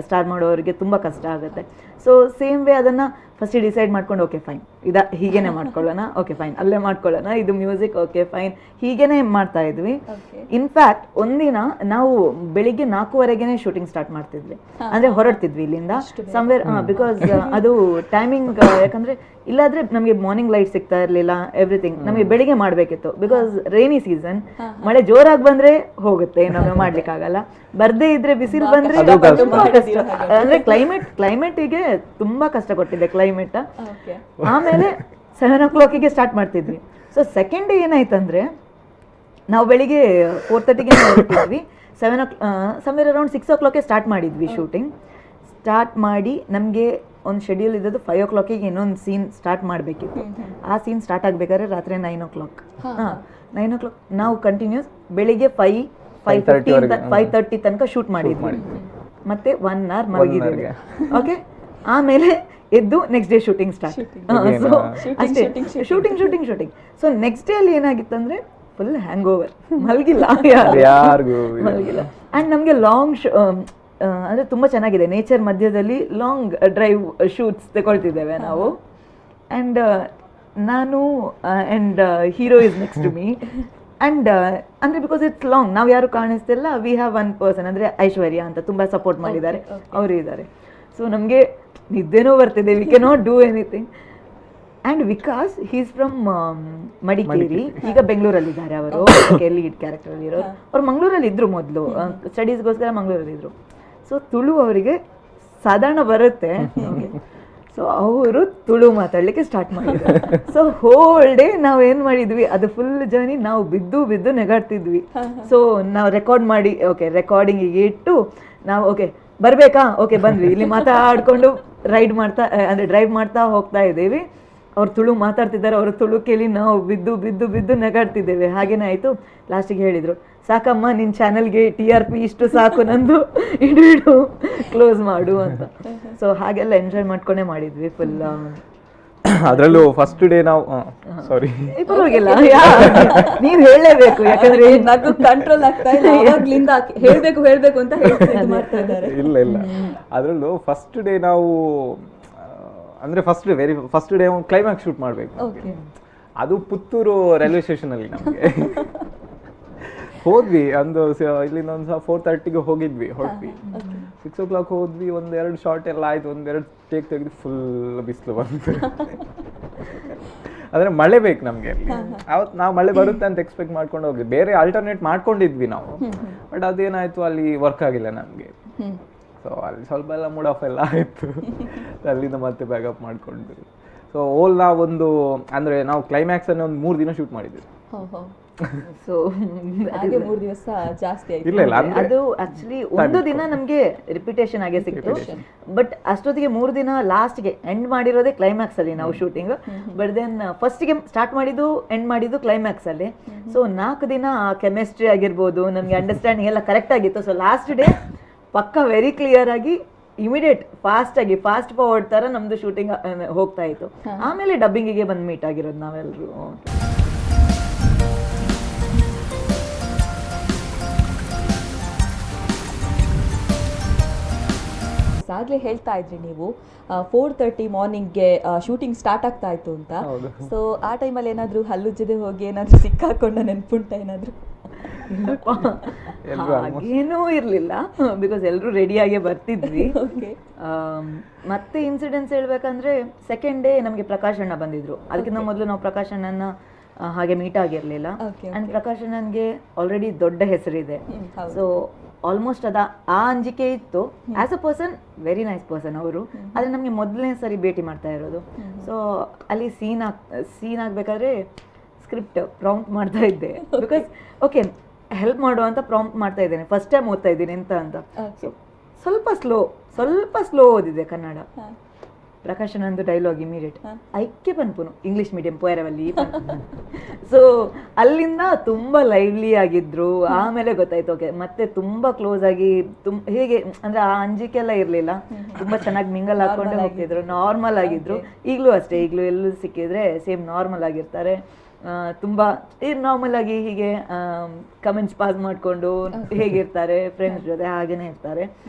ಸ್ಟಾರ್ ಮಾಡೋರಿಗೆ ತುಂಬ ಕಷ್ಟ ಆಗುತ್ತೆ. ಸೊ ಸೇಮ್ ವೇ ಅದನ್ನು ಫಸ್ಟ್ ಡಿಸೈಡ್ ಮಾಡ್ಕೊಂಡು ಓಕೆ ಫೈನ್ ಹೀಗೇನೆ ಮಾಡ್ಕೊಳ್ಳೋಣ, ಓಕೆ ಫೈನ್ ಅಲ್ಲೇ ಮಾಡ್ಕೊಳ್ಳೋಣ, ಇದು ಮ್ಯೂಸಿಕ್ ಓಕೆ ಫೈನ್, ಹೀಗೇನೆ ಮಾಡ್ತಾ ಇದ್ವಿ. ಇನ್ಫ್ಯಾಕ್ಟ್ ಒಂದಿನ ನಾವು ಬೆಳಿಗ್ಗೆ 4:15ಗೆ ಶೂಟಿಂಗ್ ಸ್ಟಾರ್ಟ್ ಮಾಡ್ತಿದ್ವಿ, ಅಂದರೆ ಹೊರಡ್ತಿದ್ವಿ ಇಲ್ಲಿಂದ ಸಮ್ವೇರ್, ಬಿಕಾಸ್ ಅದು ಟೈಮಿಂಗ್, ಯಾಕಂದರೆ ಇಲ್ಲಾದ್ರೆ ನಮಗೆ ಮಾರ್ನಿಂಗ್ ಲೈಟ್ ಸಿಗ್ತಾ ಇರಲಿಲ್ಲ, ಎವ್ರಿಥಿಂಗ್ ನಮಗೆ ಬೆಳಿಗ್ಗೆ ಮಾಡಬೇಕಿತ್ತು. ಬಿಕಾಸ್ ರೈನಿ ಸೀಸನ್, ಮಳೆ ಜೋರಾಗಿ ಬಂದರೆ ಹೋಗುತ್ತೆ, ನಾವು ಮಾಡ್ಲಿಕ್ಕಾಗಲ್ಲ. ಬರ್ದೇ ಇದ್ರೆ ಬಿಸಿಲು ಬಂದ್ರೆ ತುಂಬಾ ಕಷ್ಟ. ಅಂದ್ರೆ ಕ್ಲೈಮೇಟಿಗೆ ತುಂಬಾ ಕಷ್ಟ ಕೊಟ್ಟಿದೆ ಕ್ಲೈಮೇಟ್. ಆಮೇಲೆ 7 o'clock ಸ್ಟಾರ್ಟ್ ಮಾಡ್ತಿದ್ವಿ. ಸೊ ಸೆಕೆಂಡ್ ಡೇ ಏನಾಯ್ತಂದ್ರೆ ನಾವು ಬೆಳಿಗ್ಗೆ 4:30ಗೆ ಹೊರಟಿದ್ವಿ, ಸಮ್ವೇರ್ ಅರೌಂಡ್ 6 o'clock ಸ್ಟಾರ್ಟ್ ಮಾಡಿದ್ವಿ ಶೂಟಿಂಗ್. ಸ್ಟಾರ್ಟ್ ಮಾಡಿ ನಮಗೆ ಒಂದು ಶೆಡ್ಯೂಲ್ ಇದ್ದದ್ದು 5 o'clock ಇನ್ನೊಂದು ಸೀನ್ ಸ್ಟಾರ್ಟ್ ಮಾಡಬೇಕಿತ್ತು. ಆ ಸೀನ್ ಸ್ಟಾರ್ಟ್ ಆಗಬೇಕಾದ್ರೆ ರಾತ್ರಿ 9 o'clock. 9 o'clock ನಾವು ಕಂಟಿನ್ಯೂಸ್ ಬೆಳಿಗ್ಗೆ 5:30 ತನಕ ಶೂಟ್ ಮಾಡಿದ್ವಿ, ಮತ್ತೆ 1 hour ಮಲಗಿದ್ವಿ. ಓಕೆ, ಆಮೇಲೆ ಎದ್ದು next day shooting start. So ಅಷ್ಟೇ, ಶೂಟಿಂಗ್. ಸೊ ನೆಕ್ಸ್ಟ್ ಡೇ ಅಲ್ಲಿ ಏನಾಗಿತ್ತಂದ್ರೆ ಫುಲ್ ಹ್ಯಾಂಗ್ ಓವರ್, ಮಲಗಿಲ್ಲ ಮಲಗಿಲ್ಲ. ಆ್ಯಂಡ್ ನಮಗೆ ಲಾಂಗ್ ಅಂದರೆ ತುಂಬ ಚೆನ್ನಾಗಿದೆ, ನೇಚರ್ ಮಧ್ಯದಲ್ಲಿ ಲಾಂಗ್ ಡ್ರೈವ್ ಶೂಟ್ಸ್ ತಗೊಳ್ತಿದ್ದೇವೆ ನಾವು. ಆ್ಯಂಡ್ ನಾನು and hero is next to me. And ಅಂದರೆ ಬಿಕಾಸ್ ಇಟ್ಸ್ ಲಾಂಗ್, ನಾವು ಯಾರು ಕಾಣಿಸ್ತಿಲ್ಲ, ವಿ ಹ್ಯಾವ್ 1 person, ಅಂದರೆ ಐಶ್ವರ್ಯ ಅಂತ ತುಂಬ ಸಪೋರ್ಟ್ ಮಾಡಿದ್ದಾರೆ, ಅವರು ಇದ್ದಾರೆ. ಸೊ ನಮಗೆ ನಿದ್ದೆನೂ ಬರ್ತಿದೆ, we can not do anything. And Vikas he's from Madikeri, ಈಗ ಬೆಂಗಳೂರಲ್ಲಿದ್ದಾರೆ ಅವರು, ಲೀಡ್ ಕ್ಯಾರೆಕ್ಟರ್ ಇರೋರು. ಅವ್ರು ಮಂಗಳೂರಲ್ಲಿ ಇದ್ರು ಮೊದಲು, ಸ್ಟಡೀಸ್ಗೋಸ್ಕರ ಮಂಗಳೂರಲ್ಲಿ ಇದ್ರು. ಸೊ ತುಳು ಅವರಿಗೆ ಸಾಧಾರಣ ಬರುತ್ತೆ, ಸೊ ಅವರು ತುಳು ಮಾತಾಡಲಿಕ್ಕೆ ಸ್ಟಾರ್ಟ್ ಮಾಡಿದ್ರು. ಸೊ ಹೋಲ್ ಡೇ ನಾವು ಏನು ಮಾಡಿದ್ವಿ, ಅದು ಫುಲ್ ಜರ್ನಿ ನಾವು ಬಿದ್ದು ನೆಗಾಡ್ತಿದ್ವಿ. ಸೊ ನಾವು ರೆಕಾರ್ಡ್ ಮಾಡಿ, ಓಕೆ ರೆಕಾರ್ಡಿಂಗಿಗೆ ಇಟ್ಟು ನಾವು ಓಕೆ ಬರಬೇಕಾ, ಓಕೆ ಬಂದ್ವಿ, ಇಲ್ಲಿ ಮಾತಾಡ್ಕೊಂಡು ರೈಡ್ ಮಾಡ್ತಾ ಅಂದರೆ ಡ್ರೈವ್ ಮಾಡ್ತಾ ಹೋಗ್ತಾ ಇದ್ದೀವಿ. ಅವ್ರು ತುಳು ಮಾತಾಡ್ತಿದ್ದಾರೆ, ಅವರು ತುಳು ಕೇಳಿ ನಾವು ಬಿದ್ದು ನೆಗಾಡ್ತಿದ್ದೇವೆ. ಹಾಗೇನೇ ಆಯಿತು. ಲಾಸ್ಟಿಗೆ ಹೇಳಿದರು, ಸಾಕಮ್ಮ ನಿನ್ನ ಚಾನಲ್ಗೆ TRP ಇಷ್ಟು ಸಾಕು, ನಂದು ಇಡು ಕ್ಲೋಸ್ ಮಾಡು ಅಂತ. ಸೊ ಹಾಗೆಲ್ಲ ಎಂಜಾಯ್ ಮಾಡ್ಕೊಂಡೇ ಮಾಡಿದ್ವಿ ಫುಲ್. ಅದರಲ್ಲೂ ಫಸ್ಟ್ ಡೇ ನಾವು ಸಾರಿ ಪರವಾಗಿಲ್ಲ ನೀವ್ ಹೇಳಲೇಬೇಕು, ಯಾಕಂದ್ರೆ ನಗು ಕಂಟ್ರೋಲ್ ಆಗ್ತಾ ಇಲ್ಲ, ಯಾವಾಗ್ಲಿಂದ ಹೇಳ್ಬೇಕು ಅಂತ ಮಾಡ್ತಾ ಇದ್ದಾರೆ. ಇಲ್ಲ ಅದರಲ್ಲೂ ಫಸ್ಟ್ ಡೇ ನಾವು ಅಂದ್ರೆ ಫಸ್ಟ್ ಡೇ ಕ್ಲೈಮ್ಯಾಕ್ಸ್ ಶೂಟ್ ಮಾಡ್ಬೇಕು. ಅದು ಪುತ್ತೂರು ರೈಲ್ವೆ ಸ್ಟೇಷನ್ ಅಲ್ಲಿ ನಮಗೆ ಹೋದ್ವಿ. ಇಲ್ಲಿಂದ ಒಂದು 4:30ಗೆ ಹೊರಟ್ವಿ 6 o'clock ಹೋದ್ವಿ. 1-2 ಶಾರ್ಟ್ ಎಲ್ಲ ಆಯ್ತು, 1-2 ಟೇಕ್ ತೆಗೆದು ಫುಲ್ ಬಿಸಿಲು ಬಂತು. ಅಂದ್ರೆ ಮಳೆ ಬೇಕು ನಮ್ಗೆ. ಅವತ್ತು ನಾವು ಮಳೆ ಬರುತ್ತೆ ಅಂತ ಎಕ್ಸ್ಪೆಕ್ಟ್ ಮಾಡ್ಕೊಂಡು ಹೋಗಿ ಬೇರೆ ಆಲ್ಟರ್ನೇಟ್ ಮಾಡ್ಕೊಂಡಿದ್ವಿ ನಾವು, ಬಟ್ ಅದೇನಾಯ್ತು ಅಲ್ಲಿ ವರ್ಕ್ ಆಗಿಲ್ಲ ನಮ್ಗೆ. ಸೊ ಅಲ್ಲಿ ಸ್ವಲ್ಪ ಎಲ್ಲ ಮೂಡ್ ಆಫ್ ಎಲ್ಲ ಆಯ್ತು. ಅಲ್ಲಿಂದ ಮತ್ತೆ ಬ್ಯಾಕಪ್ ಮಾಡ್ಕೊಂಡು ಸೊ ನಾವೊಂದು ಅಂದ್ರೆ ನಾವು ಕ್ಲೈಮ್ಯಾಕ್ಸ್ ಅನ್ನು ಒಂದು 3 ದಿನ ಶೂಟ್ ಮಾಡಿದ್ವಿ. ಸೊ ಹಾಗೆ 3 ದಿವಸ ಜಾಸ್ತಿ ಆಯ್ತು. ಇಲ್ಲ ಅದು ಆಕ್ಚುಲಿ ಒಂದು ದಿನ ನಮ್ಗೆ ರಿಪಿಟೇಷನ್ ಆಗೇ ಸಿಕ್ತು, ಬಟ್ ಅಷ್ಟೊತ್ತಿಗೆ 3 ದಿನ ಲಾಸ್ಟ್ಗೆ ಎಂಡ್ ಮಾಡಿರೋದೇ ಕ್ಲೈಮ್ಯಾಕ್ಸ್ ಅಲ್ಲಿ ನಾವು ಶೂಟಿಂಗ್. ಬಟ್ ದೆನ್ ಫಸ್ಟ್ಗೆ ಸ್ಟಾರ್ಟ್ ಮಾಡಿದ್ದು ಎಂಡ್ ಮಾಡಿದ್ದು ಕ್ಲೈಮ್ಯಾಕ್ಸ್ ಅಲ್ಲಿ. ಸೊ 4 ದಿನ ಕೆಮಿಸ್ಟ್ರಿ ಆಗಿರ್ಬೋದು, ನಮ್ಗೆ ಅಂಡರ್ಸ್ಟ್ಯಾಂಡಿಂಗ್ ಎಲ್ಲ ಕರೆಕ್ಟ್ ಆಗಿತ್ತು. ಸೊ ಲಾಸ್ಟ್ ಡೇ ಪಕ್ಕ ವೆರಿ ಕ್ಲಿಯರ್ ಆಗಿ ಇಮಿಡಿಯೇಟ್ ಫಾಸ್ಟ್ ಫಾರ್ವರ್ಡ್ ತರ ನಮ್ದು ಶೂಟಿಂಗ್ ಹೋಗ್ತಾ ಇತ್ತು. ಆಮೇಲೆ ಡಬ್ಬಿಂಗಿಗೆ ಬಂದು ಮೀಟ್ ಆಗಿರೋದು ನಾವೆಲ್ಲರೂ. ಆಗ್ಲೇ ಹೇಳ್ತಾ ಇದ್ರಿ ನೀವು 4:30 ಮಾರ್ನಿಂಗ್ಗೆ ಶೂಟಿಂಗ್ ಸ್ಟಾರ್ಟ್ ಆಗ್ತಾ ಇತ್ತು ಅಂತ. ಸೊ ಆ ಟೈಮಲ್ಲಿ ಏನಾದ್ರು ಹಲ್ಲುಜ್ಜದೆ ಹೋಗಿ ಏನಾದ್ರು ಸಿಕ್ಕಾಕೊಂಡ ನೆನ್ಪುಂಟ ಏನಾದ್ರು? ಏನೂ ಇರ್ಲಿಲ್ಲ, ಬಿಕಾಸ್ ಎಲ್ಲರೂ ರೆಡಿಯಾಗೇ ಬರ್ತಿದ್ವಿ. ಮತ್ತೆ ಇನ್ಸಿಡೆನ್ಸ್ ಹೇಳ್ಬೇಕಂದ್ರೆ ಸೆಕೆಂಡ್ ಡೇ ನಮಗೆ ಪ್ರಕಾಶ್ ಅಣ್ಣ ಬಂದಿದ್ರು. ಅದಕ್ಕಿಂತ ಮೊದಲು ನಾವು ಪ್ರಕಾಶ್ ಅಣ್ಣನ ಹಾಗೆ ಮೀಟ್ ಆಗಿರ್ಲಿಲ್ಲ. ಅಂಡ್ ಪ್ರಕಾಶ್ ಅಣ್ಣನ್ಗೆ ಆಲ್ರೆಡಿ ದೊಡ್ಡ ಹೆಸರಿದೆ. ಸೊ ಆಲ್ಮೋಸ್ಟ್ ಆ ಅಂಜಿಕೆ ಇತ್ತು. As a person very nice person ಅವರು, ಆದರೆ ನಮಗೆ ಮೊದಲನೇ ಸರಿ ಭೇಟಿ ಮಾಡ್ತಾ ಇರೋದು. ಸೊ ಅಲ್ಲಿ ಸೀನ್ ಆಗಬೇಕಾದ್ರೆ ಸ್ಕ್ರಿಪ್ಟ್ ಪ್ರಾಂಪ್ಟ್ ಮಾಡ್ತಾ ಇದ್ದೆ. ಬಿಕಾಸ್ ಓಕೆ ಹೆಲ್ಪ್ ಮಾಡುವಂತ ಪ್ರಾಂಪ್ಟ್ ಮಾಡ್ತಾ ಇದ್ದೇನೆ, ಫಸ್ಟ್ ಟೈಮ್ ಓದ್ತಾ ಇದ್ದೀನಿ ಅಂತ. ಸ್ವಲ್ಪ ಸ್ಲೋ ಓದಿದೆ ಕನ್ನಡ. ಪ್ರಕಾಶ್ ನಂದು ಡೈಲಾಗ್ ಇಮಿಡಿಯೇಟ್ ಐಕ್ಯ ಪನ್ಪುನು ಇಂಗ್ಲಿಷ್ ಮೀಡಿಯಂ ಪೋಯರವಲ್ಲಿ. ಸೊ ಅಲ್ಲಿಂದ ತುಂಬಾ ಲೈವ್ಲಿ ಆಗಿದ್ರು. ಆಮೇಲೆ ಗೊತ್ತಾಯ್ತು ಓಕೆ ಮತ್ತೆ ತುಂಬಾ ಕ್ಲೋಸ್ ಆಗಿ ಹೇಗೆ ಅಂದ್ರೆ ಆ ಅಂಜಿಕೆ ಎಲ್ಲ ಇರ್ಲಿಲ್ಲ. ತುಂಬಾ ಚೆನ್ನಾಗಿ ಮಿಂಗಲ್ ಹಾಕೊಂಡು ಹೋಗ್ತಿದ್ರು, ನಾರ್ಮಲ್ ಆಗಿದ್ರು. ಈಗಲೂ ಅಷ್ಟೇ, ಈಗಲೂ ಎಲ್ಲೂ ಸಿಕ್ಕಿದ್ರೆ ಸೇಮ್ ನಾರ್ಮಲ್ ಆಗಿರ್ತಾರೆ. ತುಂಬಾ ನಾರ್ಮಲ್ ಆಗಿ ಹೀಗೆ ಕಮೆಂಟ್ಸ್ ಪಾಸ್ ಮಾಡ್ಕೊಂಡು ಹೇಗಿರ್ತಾರೆ ಫ್ರೆಂಡ್ಸ್ ಜೊತೆ ಹಾಗೇನೆ ಇರ್ತಾರೆ.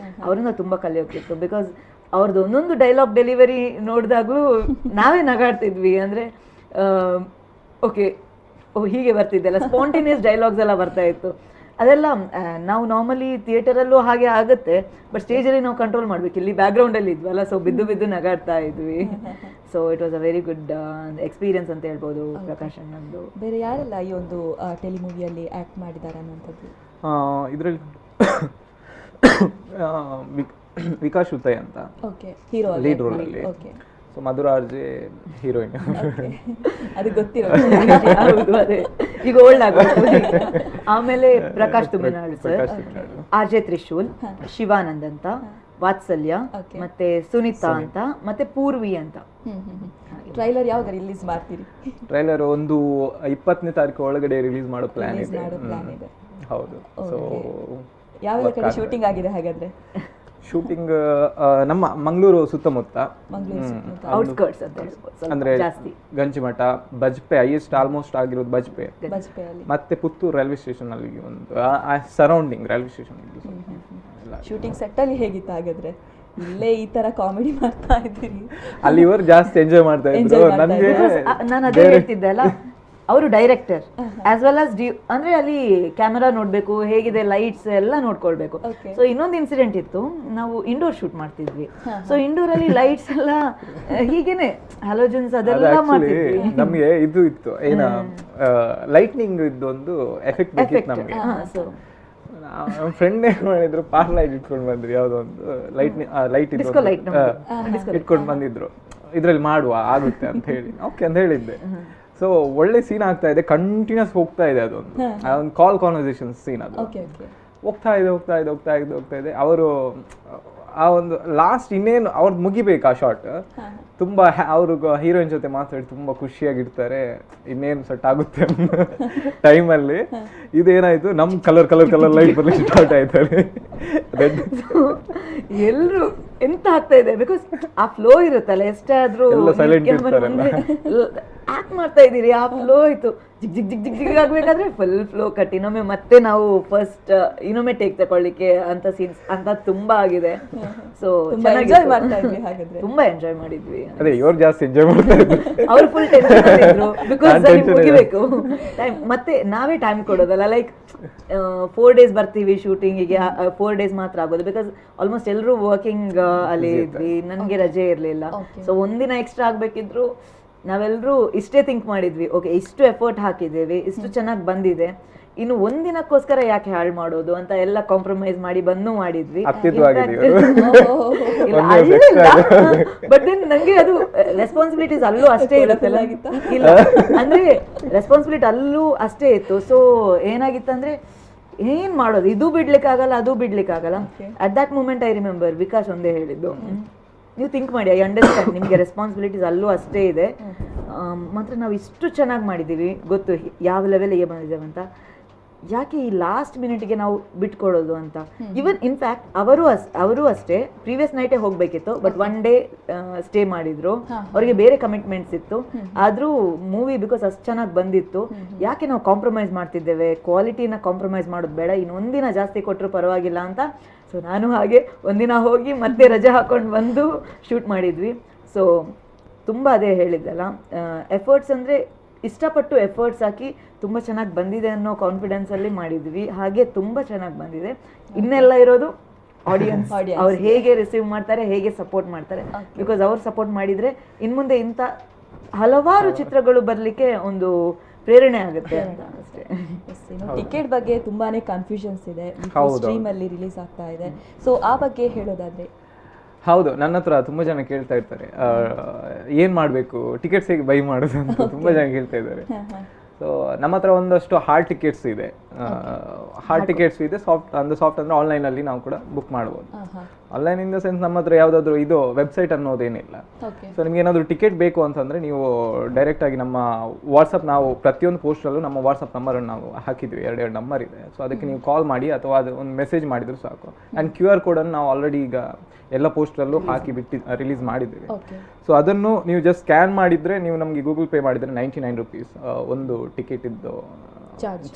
ಅವರಿಂದ ತುಂಬಾ ಕಲಿಯೋಕ್ಕಿತ್ತು. ಬಿಕಾಸ್ ಅವ್ರದ್ದು ಒಂದೊಂದು ಡೈಲಾಗ್ ಡೆಲಿವರಿ ನೋಡಿದಾಗ್ಲೂ ನಾವೇ ನಗಾಡ್ತಿದ್ವಿ. ಅಂದರೆ ಓಕೆ ಹೀಗೆ ಬರ್ತಿದ್ದೆಲ್ಲ ಸ್ಪಾಂಟೇನಿಯಸ್ ಡೈಲಾಗ್ಸ್ ಎಲ್ಲ ಬರ್ತಾ ಇತ್ತು. ಅದೆಲ್ಲ ನಾವು ನಾರ್ಮಲಿ ಥಿಯೇಟರಲ್ಲೂ ಹಾಗೆ ಆಗುತ್ತೆ, ಬಟ್ ಸ್ಟೇಜಲ್ಲಿ ನಾವು ಕಂಟ್ರೋಲ್ ಮಾಡ್ಬೇಕು. ಇಲ್ಲಿ ಬ್ಯಾಕ್ಗ್ರೌಂಡಲ್ಲಿ ಇದ್ವಲ್ಲ, ಸೊ ಬಿದ್ದು ನಗಾಡ್ತಾ ಇದ್ವಿ. So it was a very good experience ಅಂತ ಹೇಳ್ಬೋದು ಪ್ರಕಾಶ್ ಅಣ್ಣಂದು. ಬೇರೆ ಯಾರೆಲ್ಲ ಈ ಒಂದು ಟೆಲಿಮೂವಿಯಲ್ಲಿ ಆ್ಯಕ್ಟ್ ಮಾಡಿದ್ದಾರೆ ಅನ್ನೋಂಥದ್ದು? ಇದರಲ್ಲಿ ವಿಕಾಸ್ ಉತ್ತಯ್ ಅಂತ ಲೀಡ್ ರೋಲ್ ಅಲ್ಲಿ. ಸೊ ಮಧುರಾರ್ಜೆ ಹೀರೋಯಿನ್. ಅದು ಗೊತ್ತಿರೋ ಈಗ ಓಲ್ಡ್ ಆಗೋದು. ಆಮೇಲೆ ಪ್ರಕಾಶ್ ತುಮ್ಮನಾಳ್ ಸರ್, ಆರ್ಜೆ ತ್ರಿಶೂಲ್, ಶಿವಾನಂದ್ ಅಂತ, ವಾತ್ಸಲ್ಯ, ಮತ್ತೆ ಸುನೀತಾ ಅಂತ, ಮತ್ತೆ ಪೂರ್ವಿ ಅಂತ. ಟ್ರೈಲರ್ ಯಾವಾಗ ರಿಲೀಸ್ ಮಾಡ್ತೀರಿ? ಟ್ರೈಲರ್ ಒಂದು 20ನೇ ತಾರೀಕು ಒಳಗಡೆ ರಿಲೀಸ್ ಮಾಡೋ ಪ್ಲಾನ್ ಇದೆ. ಹೌದು. ಸೊ ಯಾವ ಕಡೆ ಶೂಟಿಂಗ್ ಆಗಿದೆ ಹಾಗಾದ್ರೆ? ಶೂಟಿಂಗ್ ನಮ್ಮ ಮಂಗಳೂರು ಸುತ್ತಮುತ್ತ, ಅಂದ್ರೆ ಗಂಜಿಮಠ, ಬಜ್ಪೆ, ಹೈಯೆಸ್ಟ್ ಆಲ್ಮೋಸ್ಟ್ ಆಗಿರೋದು ಬಜ್ಪೆ, ಮತ್ತೆ ಪುತ್ತೂರು ರೈಲ್ವೆ ಸ್ಟೇಷನ್ ಅಲ್ಲಿ ಒಂದು surrounding railway station. Shooting set ಅಲ್ಲಿ ಹೇಗಿತ್ತು ಹಾಗಾದ್ರೆ? ಇಲ್ಲೇ ಈ ತರ ಕಾಮಿಡಿ ಮಾಡ್ತಾ ಇದ್ದೀರಿ, ಅಲ್ಲಿ ಇವರು ಜಾಸ್ತಿ ಎಂಜಾಯ್ ಮಾಡ್ತಾ ಇದ್ರು. ನನಗೆ ನಾನು ಅದೇ ಹೇಳ್ತಿದ್ದೆ ಅಲ್ಲ, ಅವರು ಡೈರೆಕ್ಟರ್ ಆಸ್ ವೆಲ್ ಆಸ್ ಅಂದ್ರೆ ಅಲ್ಲಿ ಕ್ಯಾಮೆರಾ ನೋಡ್ಬೇಕು, ಹೇಗಿದೆ ಲೈಟ್ಸ್ ಎಲ್ಲ ನೋಡ್ಕೊಳ್ಬೇಕು. ಸೊ ಇನ್ನೊಂದು ಇನ್ಸಿಡೆಂಟ್ ಇತ್ತು, ನಾವು ಇಂಡೋರ್ ಶೂಟ್ ಮಾಡ್ತಿದ್ವಿ. ಸೊ ಇಂಡೋರ್ ಅಲ್ಲಿ ಲೈಟ್ಸ್ ಎಲ್ಲ ಹೀಗೇನೆ ಹ್ಯಾಲೋಜನ್ಸ್ ಅದೆಲ್ಲ ಮಾಡ್ತಿದ್ವಿ. ನಮ್ಗೆ ಇದು ಇತ್ತು ಏನ ಲೈಟ್ನಿಂಗ್ ಇದೊಂದು ಎಫೆಕ್ಟ್ ಬೇಕಿತ್ತು ನಮ್ಗೆ. ನಮ್ಮ ಫ್ರೆಂಡ್ ಏನ್ ಮಾಡಿದ್ರು, ಪಾರ್ ಲೈಟ್ ಇಟ್ಕೊಂಡು ಬಂದ್ರು, ಯಾವ್ದೋ ಒಂದು ಲೈಟ್ ಇಟ್ಕೊಂಡು ಬಂದಿದ್ರು. ಇದ್ರಲ್ಲಿ ಮಾಡುವ ಆಗುತ್ತೆ ಅಂತ ಹೇಳಿ ಓಕೆ ಅಂತ ಹೇಳಿದ್ದೆ. ಸೊ ಒಳ್ಳೆ ಸೀನ್ ಆಗ್ತಾ ಇದೆ, ಕಂಟಿನ್ಯೂಸ್ ಹೋಗ್ತಾ ಇದೆ. ಅದೊಂದು ಕಾಲ್ ಕಾನ್ವರ್ಸೇಷನ್ ಸೀನ್. ಅದು ಹೋಗ್ತಾ ಇದೆ. ಅವರು ಆ ಒಂದು ಲಾಸ್ಟ್ ಇನ್ನೇನು ಅವ್ರದ್ದು ಮುಗಿಬೇಕು ಆ ಶಾರ್ಟ್, ತುಂಬಾ ಅವರು ಹೀರೋಯಿನ್ ಜೊತೆ ಮಾತಾಡಿ ತುಂಬಾ ಖುಷಿಯಾಗಿರ್ತಾರೆ, ಇನ್ನೇನು ಸೆಟ್ ಆಗುತ್ತೆ ಟೈಮಲ್ಲಿ ಇದೇನಾಯ್ತು, ನಮ್ ಕಲರ್ ಲೈಟ್ ಬರ್ಲಿ ಸ್ಟಾರ್ಟ್ ಆಯ್ತಾರೆ. ಎಲ್ರು ಎಂತ ಆಗ್ತಾ ಇದೆ, ಬಿಕಾಸ್ ಆ ಫ್ಲೋ ಇರುತ್ತಲ್ಲ, ಎಷ್ಟಾದ್ರೂ ಆಕ್ಟ್ ಮಾಡ್ತಾ ಇದೀರಿ, ಆ ಫ್ಲೋ ಆಯ್ತು, ಜಿಗ್ ಜಿಗ್ ಜಿಗ್ ಜಿಗ್ ಜಿಗ್ ಆಗ್ಬೇಕಾದ್ರೆ ಫುಲ್ ಫ್ಲೋ ಕಟ್, ಇನ್ನೊಮ್ಮೆ ಮತ್ತೆ ನಾವು ಫಸ್ಟ್ ಇನ್ನೊಮ್ಮೆ ಟೇಕ್ ತಗೊಳ್ಳಿಕ್ಕೆ ಅಂತ ಸೀನ್ಸ್ ಅಂತ ತುಂಬಾ ಆಗಿದೆ. ಸೊ ಎಂಜಾಯ್ ಮಾಡ್ತಾ ಇದ್ವಿ ಹಾಗಾದ್ರೆ. ತುಂಬಾ ಎಂಜಾಯ್ ಮಾಡಿದ್ವಿ. ಅದೇ ಇವ್ರು ಜಾಸ್ತಿ ಎಂಜಾಯ್ ಮಾಡ್ತಾ ಇದ್ರು, ಅವ್ರು ಫುಲ್ ಟೆನ್ಷನ್ ಇದ್ರು, ಬಿಕಾಸ್ ಮುಗಿಬೇಕು ಟೈಮ್, ಮತ್ತೆ ನಾವೇ ಟೈಮ್ ಕೊಡೋದಲ್ಲ, ಲೈಕ್ 4 days ಬರ್ತೀವಿ ಶೂಟಿಂಗಿಗೆ, 4 days ಮಾತ್ರ ಆಗೋದು, ಬಿಕಾಸ್ ಆಲ್ಮೋಸ್ಟ್ ಎಲ್ಲರೂ ವರ್ಕಿಂಗ್ ಅಲ್ಲಿ ಇದ್ವಿ, ನನ್ಗೆ ರಜೆ ಇರ್ಲಿಲ್ಲ. ಸೊ ಒಂದಿನ ಎಕ್ಸ್ಟ್ರಾ ಆಗ್ಬೇಕಿದ್ರು ನಾವೆಲ್ಲರೂ ಇಷ್ಟೇ ಥಿಂಕ್ ಮಾಡಿದ್ವಿ, ಓಕೆ ಇಷ್ಟು ಎಫರ್ಟ್ ಹಾಕಿದ್ದೇವೆ, ಇಷ್ಟು ಚೆನ್ನಾಗಿ ಬಂದಿದೆ, ಇನ್ನು ಒಂದಿನಕ್ಕೋಸ್ಕರ ಯಾಕೆ ಹಾಳು ಮಾಡೋದು ಅಂತ ಎಲ್ಲ ಕಾಂಪ್ರಮೈಸ್ ಮಾಡಿ ಬಂದು ಮಾಡಿದ್ವಿ. ಬಟ್ ದೆನ್ ನಂಗೆ ಅದು ರೆಸ್ಪಾನ್ಸಿಬಿಲಿಟೀಸ್ ಅಲ್ಲೂ ಅಷ್ಟೇ ಇರುತ್ತಲ್ಲ, ಇಲ್ಲ ಅಂದ್ರೆ ರೆಸ್ಪಾನ್ಸಿಬಿಲಿಟಿ ಅಲ್ಲೂ ಅಷ್ಟೇ ಇತ್ತು. ಸೊ ಏನಾಗಿತ್ತಂದ್ರೆ ಏನ್ ಮಾಡೋದು, ಇದು ಬಿಡ್ಲಿಕ್ಕೆ ಆಗಲ್ಲ, ಅದು ಬಿಡ್ಲಿಕ್ಕೆ ಆಗಲ್ಲ. At that moment I remember Vikas ಒಂದೇ ಹೇಳಿದ್ದು, ನೀವು ಥಿಂಕ್ ಮಾಡಿ, ಐ ಅಂಡರ್ಸ್ಟ್ಯಾಂಡ್ ನಿಮಗೆ ರೆಸ್ಪಾನ್ಸಿಬಿಲಿಟೀಸ್ ಅಲ್ಲೂ ಅಷ್ಟೇ ಇದೆ, ಮಾತ್ರ ನಾವು ಇಷ್ಟು ಚೆನ್ನಾಗಿ ಮಾಡಿದ್ದೀವಿ, ಗೊತ್ತು ಯಾವ ಲೆವೆಲ್ಗೆ ಬಂದಿದ್ದೇವೆ ಅಂತ, ಯಾಕೆ ಈ ಲಾಸ್ಟ್ ಮಿನಿಟ್ಗೆ ನಾವು ಬಿಟ್ಕೊಡೋದು ಅಂತ. ಇವನ್ ಇನ್ಫ್ಯಾಕ್ಟ್ ಅವರು ಅಷ್ಟೇ ಪ್ರೀವಿಯಸ್ ನೈಟೇ ಹೋಗ್ಬೇಕಿತ್ತು, ಬಟ್ 1 day ಸ್ಟೇ ಮಾಡಿದ್ರು, ಅವರಿಗೆ ಬೇರೆ ಕಮಿಟ್ಮೆಂಟ್ಸ್ ಇತ್ತು, ಆದ್ರೂ ಮೂವಿ ಬಿಕಾಸ್ ಅಷ್ಟು ಚೆನ್ನಾಗಿ ಬಂದಿತ್ತು, ಯಾಕೆ ನಾವು ಕಾಂಪ್ರಮೈಸ್ ಮಾಡ್ತಿದ್ದೇವೆ, ಕ್ವಾಲಿಟಿನ ಕಾಂಪ್ರಮೈಸ್ ಮಾಡೋದು ಬೇಡ, ಇನ್ನು ಒಂದಿನ ಜಾಸ್ತಿ ಕೊಟ್ಟರು ಪರವಾಗಿಲ್ಲ ಅಂತ. ಸೊ ನಾನು ಹಾಗೆ ಒಂದಿನ ಹೋಗಿ ಮತ್ತೆ ರಜೆ ಹಾಕೊಂಡು ಬಂದು ಶೂಟ್ ಮಾಡಿದ್ವಿ. ಸೊ ತುಂಬ ಅದೇ ಹೇಳಿದ್ದಲ್ಲ, ಎಫರ್ಟ್ಸ್ ಅಂದರೆ ಇಷ್ಟಪಟ್ಟು ಎಫರ್ಟ್ಸ್ ಹಾಕಿ ತುಂಬ ಚೆನ್ನಾಗಿ ಬಂದಿದೆ ಅನ್ನೋ ಕಾನ್ಫಿಡೆನ್ಸಲ್ಲಿ ಮಾಡಿದ್ವಿ, ಹಾಗೆ ತುಂಬ ಚೆನ್ನಾಗಿ ಬಂದಿದೆ. ಇನ್ನೆಲ್ಲ ಇರೋದು ಆಡಿಯನ್ಸ್, ಅವ್ರು ಹೇಗೆ ರಿಸೀವ್ ಮಾಡ್ತಾರೆ, ಹೇಗೆ ಸಪೋರ್ಟ್ ಮಾಡ್ತಾರೆ, ಬಿಕಾಸ್ ಅವ್ರು ಸಪೋರ್ಟ್ ಮಾಡಿದರೆ ಇನ್ಮುಂದೆ ಇಂಥ ಹಲವಾರು ಚಿತ್ರಗಳು ಬರಲಿಕ್ಕೆ ಒಂದು ಪ್ರೇರಣೆ ಆಗುತ್ತೆ ಅಂತ ಅಷ್ಟೇ. ಟಿಕೆಟ್ ಬಗ್ಗೆ ತುಂಬಾನೇ ಕನ್ಫ್ಯೂಷನ್ಸ್ ಇದೆ, ಸ್ಟ್ರೀಮ್ ಅಲ್ಲಿ ರಿಲೀಸ್ ಆಗ್ತಾ ಇದೆ, ಸೊ ಆ ಬಗ್ಗೆ ಹೇಳೋದಾದ್ರೆ. ಹೌದು, ನನ್ನ ಹತ್ರ ತುಂಬಾ ಜನ ಕೇಳ್ತಾ ಇರ್ತಾರೆ, ಏನ್ ಮಾಡ್ಬೇಕು, ಟಿಕೆಟ್ಸ್ ಹೇಗೆ ಬೈ ಮಾಡೋದು ಅಂತ ತುಂಬಾ ಜನ ಕೇಳ್ತಾ ಇದ್ದಾರೆ. ಸೊ ನಮ್ಮ ಹತ್ರ ಒಂದಷ್ಟು ಹಾರ್ಡ್ ಟಿಕೆಟ್ಸ್ ಇದೆ, ಸಾಫ್ಟ್ ಅಂದ್ರೆ ಆನ್ಲೈನ್ ಅಲ್ಲಿ ನಾವು ಕೂಡ ಬುಕ್ ಮಾಡ್ಬೋದು. ಆನ್ಲೈನ್ ಇನ್ ದ ಸೆನ್ಸ್ ನಮ್ಮ ಹತ್ರ ಯಾವ್ದಾದ್ರು ಇದು ವೆಬ್ಸೈಟ್ ಅನ್ನೋದೇನಿಲ್ಲ. ಸೊ ನಿಮ್ಗೆ ಏನಾದ್ರು ಟಿಕೆಟ್ ಬೇಕು ಅಂತಂದ್ರೆ ನೀವು ಡೈರೆಕ್ಟ್ ಆಗಿ ನಮ್ಮ ವಾಟ್ಸಪ್, ನಾವು ಪ್ರತಿಯೊಂದು ಪೋಸ್ಟಲ್ಲೂ ನಮ್ಮ ವಾಟ್ಸಪ್ ನಂಬರ್ ನಾವು ಹಾಕಿದ್ವಿ, 2 ನಂಬರ್ ಇದೆ. ಸೊ ಅದಕ್ಕೆ ನೀವು ಕಾಲ್ ಮಾಡಿ ಅಥವಾ ಅದು ಒಂದು ಮೆಸೇಜ್ ಮಾಡಿದ್ರು ಸಾಕು. ಆ್ಯಂಡ್ QR ಕೋಡ್ ಅನ್ನು ನಾವು ಆಲ್ರೆಡಿ ಈಗ ಎಲ್ಲ ಪೋಸ್ಟರಲ್ಲೂ ಹಾಕಿ ರಿಲೀಸ್ ಮಾಡಿದ್ದೀವಿ. ಸೊ ಅದನ್ನು ನೀವು ಜಸ್ಟ್ ಸ್ಕ್ಯಾನ್ ಮಾಡಿದ್ರೆ, ನೀವು ನಮಗೆ ಗೂಗಲ್ ಪೇ ಮಾಡಿದ್ರೆ 99 rupees ಒಂದು ಟಿಕೆಟ್ ಇದ್ದು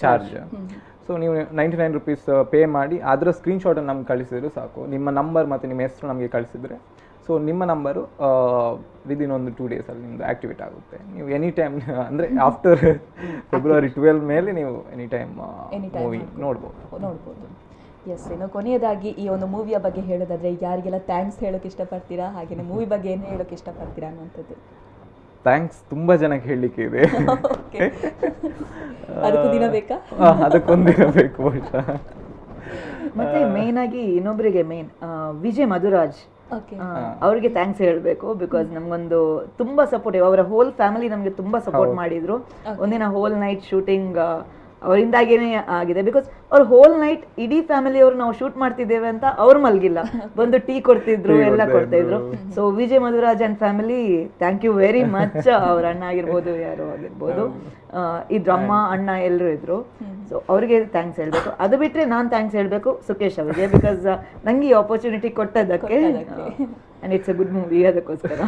ಚಾರ್ಜ್. ಸೊ ನೀವು 99 rupees ಪೇ ಮಾಡಿ ಅದರ ಸ್ಕ್ರೀನ್ಶಾಟನ್ನು ನಮ್ಗೆ ಕಳಿಸಿದ್ರೆ ಸಾಕು, ನಿಮ್ಮ ನಂಬರ್ ಮತ್ತು ನಿಮ್ಮ ಹೆಸರು ನಮಗೆ ಕಳಿಸಿದ್ರೆ, ಸೊ ನಿಮ್ಮ ನಂಬರು ವಿದಿನ್ ಒಂದು 2 days ಅಲ್ಲಿ ನಿಮ್ಮದು ಆ್ಯಕ್ಟಿವೇಟ್ ಆಗುತ್ತೆ. ನೀವು ಎನಿ ಟೈಮ್ ಅಂದರೆ ಆಫ್ಟರ್ February 12 ಮೇಲೆ ನೀವು ಎನಿ ಟೈಮ್ ಮೂವಿ ನೋಡ್ಬೋದು. ಎಸ್, ಇನ್ನು ಕೊನೆಯದಾಗಿ ಈ ಒಂದು ಮೂವಿಯ ಬಗ್ಗೆ ಹೇಳೋದಾದ್ರೆ ಯಾರಿಗೆಲ್ಲ ಥ್ಯಾಂಕ್ಸ್ ಹೇಳೋಕೆ ಇಷ್ಟಪಡ್ತೀರಾ, ಹಾಗೆಯೇ ಮೂವಿ ಬಗ್ಗೆ ಏನು ಹೇಳೋಕೆ ಇಷ್ಟಪಡ್ತೀರಾ ಅನ್ನುವಂಥದ್ದು? ಥ್ಯಾಂಕ್ಸ್ ತುಂಬಾ ಜನಕ್ಕೆ ಹೇಳಲಿಕ್ಕೆ ಇದೆ. ಅದಕ್ಕೊಂದು ದಿನ ಬೇಕಾ? ಅದಕ್ಕೊಂದು ದಿನ ಬೇಕು. ಮತ್ತೆ ಮೇನ್ ಆಗಿ ಇನ್ನೊಬ್ಬರಿಗೆ ವಿಜಯ್ ಮಧುರಾಜ್ ಅವ್ರಿಗೆ ಥ್ಯಾಂಕ್ಸ್ ಹೇಳಬೇಕು, ಬಿಕಾಸ್ ನಮ್ಗೊಂದು ತುಂಬಾ ಸಪೋರ್ಟಿವ್, ಅವರ ಹೋಲ್ ಫ್ಯಾಮಿಲಿ ನಮಗೆ ತುಂಬಾ ಸಪೋರ್ಟ್ ಮಾಡಿದ್ರು. ಒಂದಿನ ಹೋಲ್ ನೈಟ್ ಶೂಟಿಂಗ್ ಅವರಿಂದಾಗೇನೆ ಆಗಿದೆ, ಬಿಕಾಸ್ ಅವ್ರು ಹೋಲ್ ನೈಟ್ ಇಡೀ ಫ್ಯಾಮಿಲಿ ಅವರು ನಾವು ಶೂಟ್ ಮಾಡ್ತಿದ್ದೇವೆ ಅಂತ ಅವ್ರು ಮಲ್ಗಿಲ್ಲ, ಬಂದು ಟೀ ಕೊಡ್ತಿದ್ರು, ಎಲ್ಲ ಕೊಡ್ತಾ ಇದ್ರು. So Vijay Madhuraj and family thank you very much. ಅವ್ರ ಅಣ್ಣ ಆಗಿರ್ಬೋದು, ಯಾರು ಆಗಿರ್ಬೋದು, ಇದ್ರ ಅಮ್ಮ ಅಣ್ಣ ಎಲ್ಲರೂ ಇದ್ರು. ಸೊ ಅವ್ರಿಗೆ ಥ್ಯಾಂಕ್ಸ್ ಹೇಳ್ಬೇಕು. ಅದು ಬಿಟ್ರೆ ನಾನು ಥ್ಯಾಂಕ್ಸ್ ಹೇಳ್ಬೇಕು ಸುಕೇಶ್ ಅವರಿಗೆ, ಬಿಕಾಸ್ ನಂಗೆ ಈ ಆಪರ್ಚುನಿಟಿ ಕೊಟ್ಟದಕ್ಕೆ, and it's a good movie, ಅದಕ್ಕೋಸ್ಕರ.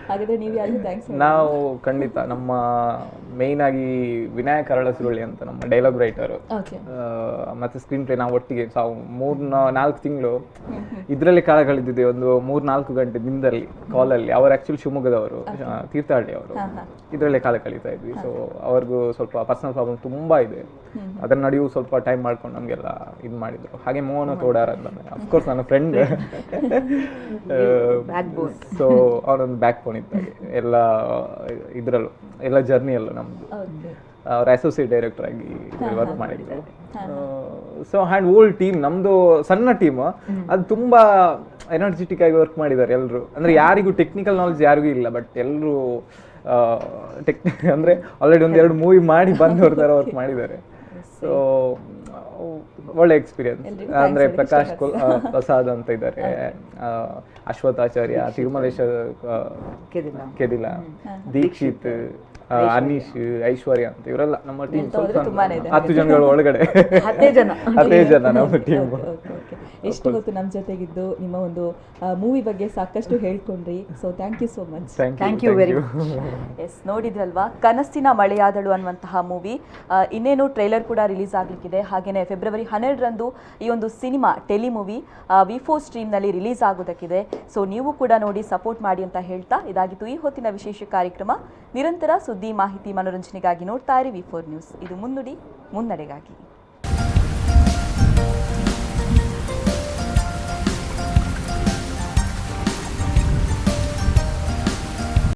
ಹಾಗಾದ್ರೆ ನೀವು ಯಾರಿಗೂ ಥ್ಯಾಂಕ್ಸ್? ನಾವು ಖಂಡಿತ ನಮ್ಮ ಮೇಯ್ನ್ ಆಗಿ ವಿನಾಯಕ್ ಅರಳಸಿರುಳ್ಳಿ ಅಂತ ನಮ್ಮ ಡೈಲಾಗ್ ರೈಟರು ಮತ್ತೆ ಸ್ಕ್ರೀನ್ ಪ್ಲೇ, ನಾವು ಒಟ್ಟಿಗೆ 3-4 ತಿಂಗಳು ಇದರಲ್ಲಿ ಕಾಲ ಕಳೆದಿದ್ದೆ, ಒಂದು 3-4 ಗಂಟೆ ದಿನದಲ್ಲಿ ಕಾಲಲ್ಲಿ. ಅವರು ಆಕ್ಚುಲಿ ಶಿವಮೊಗ್ಗದವರು, ತೀರ್ಥಹಳ್ಳಿ ಅವರು, ಇದರಲ್ಲೇ ಕಾಲ ಕಳೀತಾ ಇದ್ವಿ. ಸೊ ಅವ್ರಿಗೂ ಸ್ವಲ್ಪ ಪರ್ಸನಲ್ ಪ್ರಾಬ್ಲಮ್ ತುಂಬಾ ಇದೆ, ಅದನ್ನ ನಡೆಯೂ ಸ್ವಲ್ಪ ಟೈಮ್ ಮಾಡ್ಕೊಂಡು ನಮಗೆಲ್ಲ ಇದು ಮಾಡಿದ್ರು. ಹಾಗೆ ಮೋಹನ ತೋಡಾರ್ ಅಂತ, ಅಫ್ಕೋರ್ಸ್ ನನ್ನ ಫ್ರೆಂಡ್, ಸೊ ಅವನೊಂದು ಬ್ಯಾಕ್ ಬೋನ್ ಇದ್ದಾಗೆ ಎಲ್ಲ ಇದರಲ್ಲೂ, ಎಲ್ಲ ಜರ್ನಿಯಲ್ಲೂ ನಮ್ದು. ಅವ್ರ ಅಸೋಸಿಯೇಟ್ ಡೈರೆಕ್ಟರ್ ಆಗಿ ವರ್ಕ್ ಮಾಡಿದ್ರು. ಸೊ ಹ್ಯಾಂಡ್ ಓಲ್ಡ್ ಟೀಮ್ ನಮ್ದು, ಸಣ್ಣ ಟೀಮ್, ಅದು ತುಂಬಾ ಎನರ್ಜೆಟಿಕ್ ಆಗಿ ವರ್ಕ್ ಮಾಡಿದ್ದಾರೆ ಎಲ್ಲರೂ. ಅಂದ್ರೆ ಯಾರಿಗೂ ಟೆಕ್ನಿಕಲ್ ನಾಲೆಜ್ ಯಾರಿಗೂ ಇಲ್ಲ, ಬಟ್ ಎಲ್ಲರೂ ಅಂದ್ರೆ ಆಲ್ರೆಡಿ 1-2 ಮೂವಿ ಮಾಡಿ ಬಂದವ್ರ ಥರ ವರ್ಕ್ ಮಾಡಿದ್ದಾರೆ. ಸೊ ಒಳ್ಳೆ ಎಕ್ಸ್ಪೀರಿಯನ್ಸ್. ಎಲ್ರಿಗೂ ಅಂದ್ರೆ thanks ಪ್ರಕಾಶ್ ಹೇಳಿ, ಪ್ರಸಾದ್ ಅಂತ ಇದ್ದಾರೆ, ಅಶ್ವಥಾಚಾರ್ಯ, ತಿರುಮಲೇಶ ಕೆದಿಲ, ದೀಕ್ಷಿತ್, ಅನೀಶ್, ಐಶ್ವರ್ಯ ಅಂತ ಇವರೆಲ್ಲ ನಮ್ಮ ಟೀಮ್. ಎಂತವ್ರು ತುಂಬಾನೇ ಇದೆ. 10 ಜನಗಳ ಒಳಗಡೆ 10 ಜನ ನಮ್ಮ ಟೀಮ್. ಎಷ್ಟು ಹೊತ್ತು ನಮ್ಮ ಜೊತೆಗಿದ್ದು ನಿಮ್ಮ ಒಂದು ಮೂವಿ ಬಗ್ಗೆ ಸಾಕಷ್ಟು ಹೇಳ್ಕೊಂಡ್ರಿ. So thank you so much. Thank you very yes, ನೋಡಿದ್ರಲ್ವಾ ಕನಸಿನ ಮಳೆಯಾದಳು ಅನ್ನುವಂತಹ ಮೂವಿ. ಇನ್ನೇನು ಟ್ರೈಲರ್ ಕೂಡ ರಿಲೀಸ್ ಆಗಲಿಕ್ಕಿದೆ. ಹಾಗೆಯೇ ಫೆಬ್ರವರಿ 12ರಂದು ಈ ಒಂದು ಸಿನಿಮಾ ಟೆಲಿ ಮೂವಿ V4 ಸ್ಟ್ರೀಮ್ನಲ್ಲಿ ರಿಲೀಸ್ ಆಗೋದಕ್ಕಿದೆ. ಸೊ ನೀವು ಕೂಡ ನೋಡಿ ಸಪೋರ್ಟ್ ಮಾಡಿ ಅಂತ ಹೇಳ್ತಾ ಇದಾಗಿತ್ತು ಈ ಹೊತ್ತಿನ ವಿಶೇಷ ಕಾರ್ಯಕ್ರಮ. ನಿರಂತರ ಸುದ್ದಿ, ಮಾಹಿತಿ, ಮನೋರಂಜನೆಗಾಗಿ ನೋಡ್ತಾ ಇರಿ V4 ನ್ಯೂಸ್. ಇದು ಮುನ್ನುಡಿ, ಮುನ್ನಡೆಗಾಗಿ.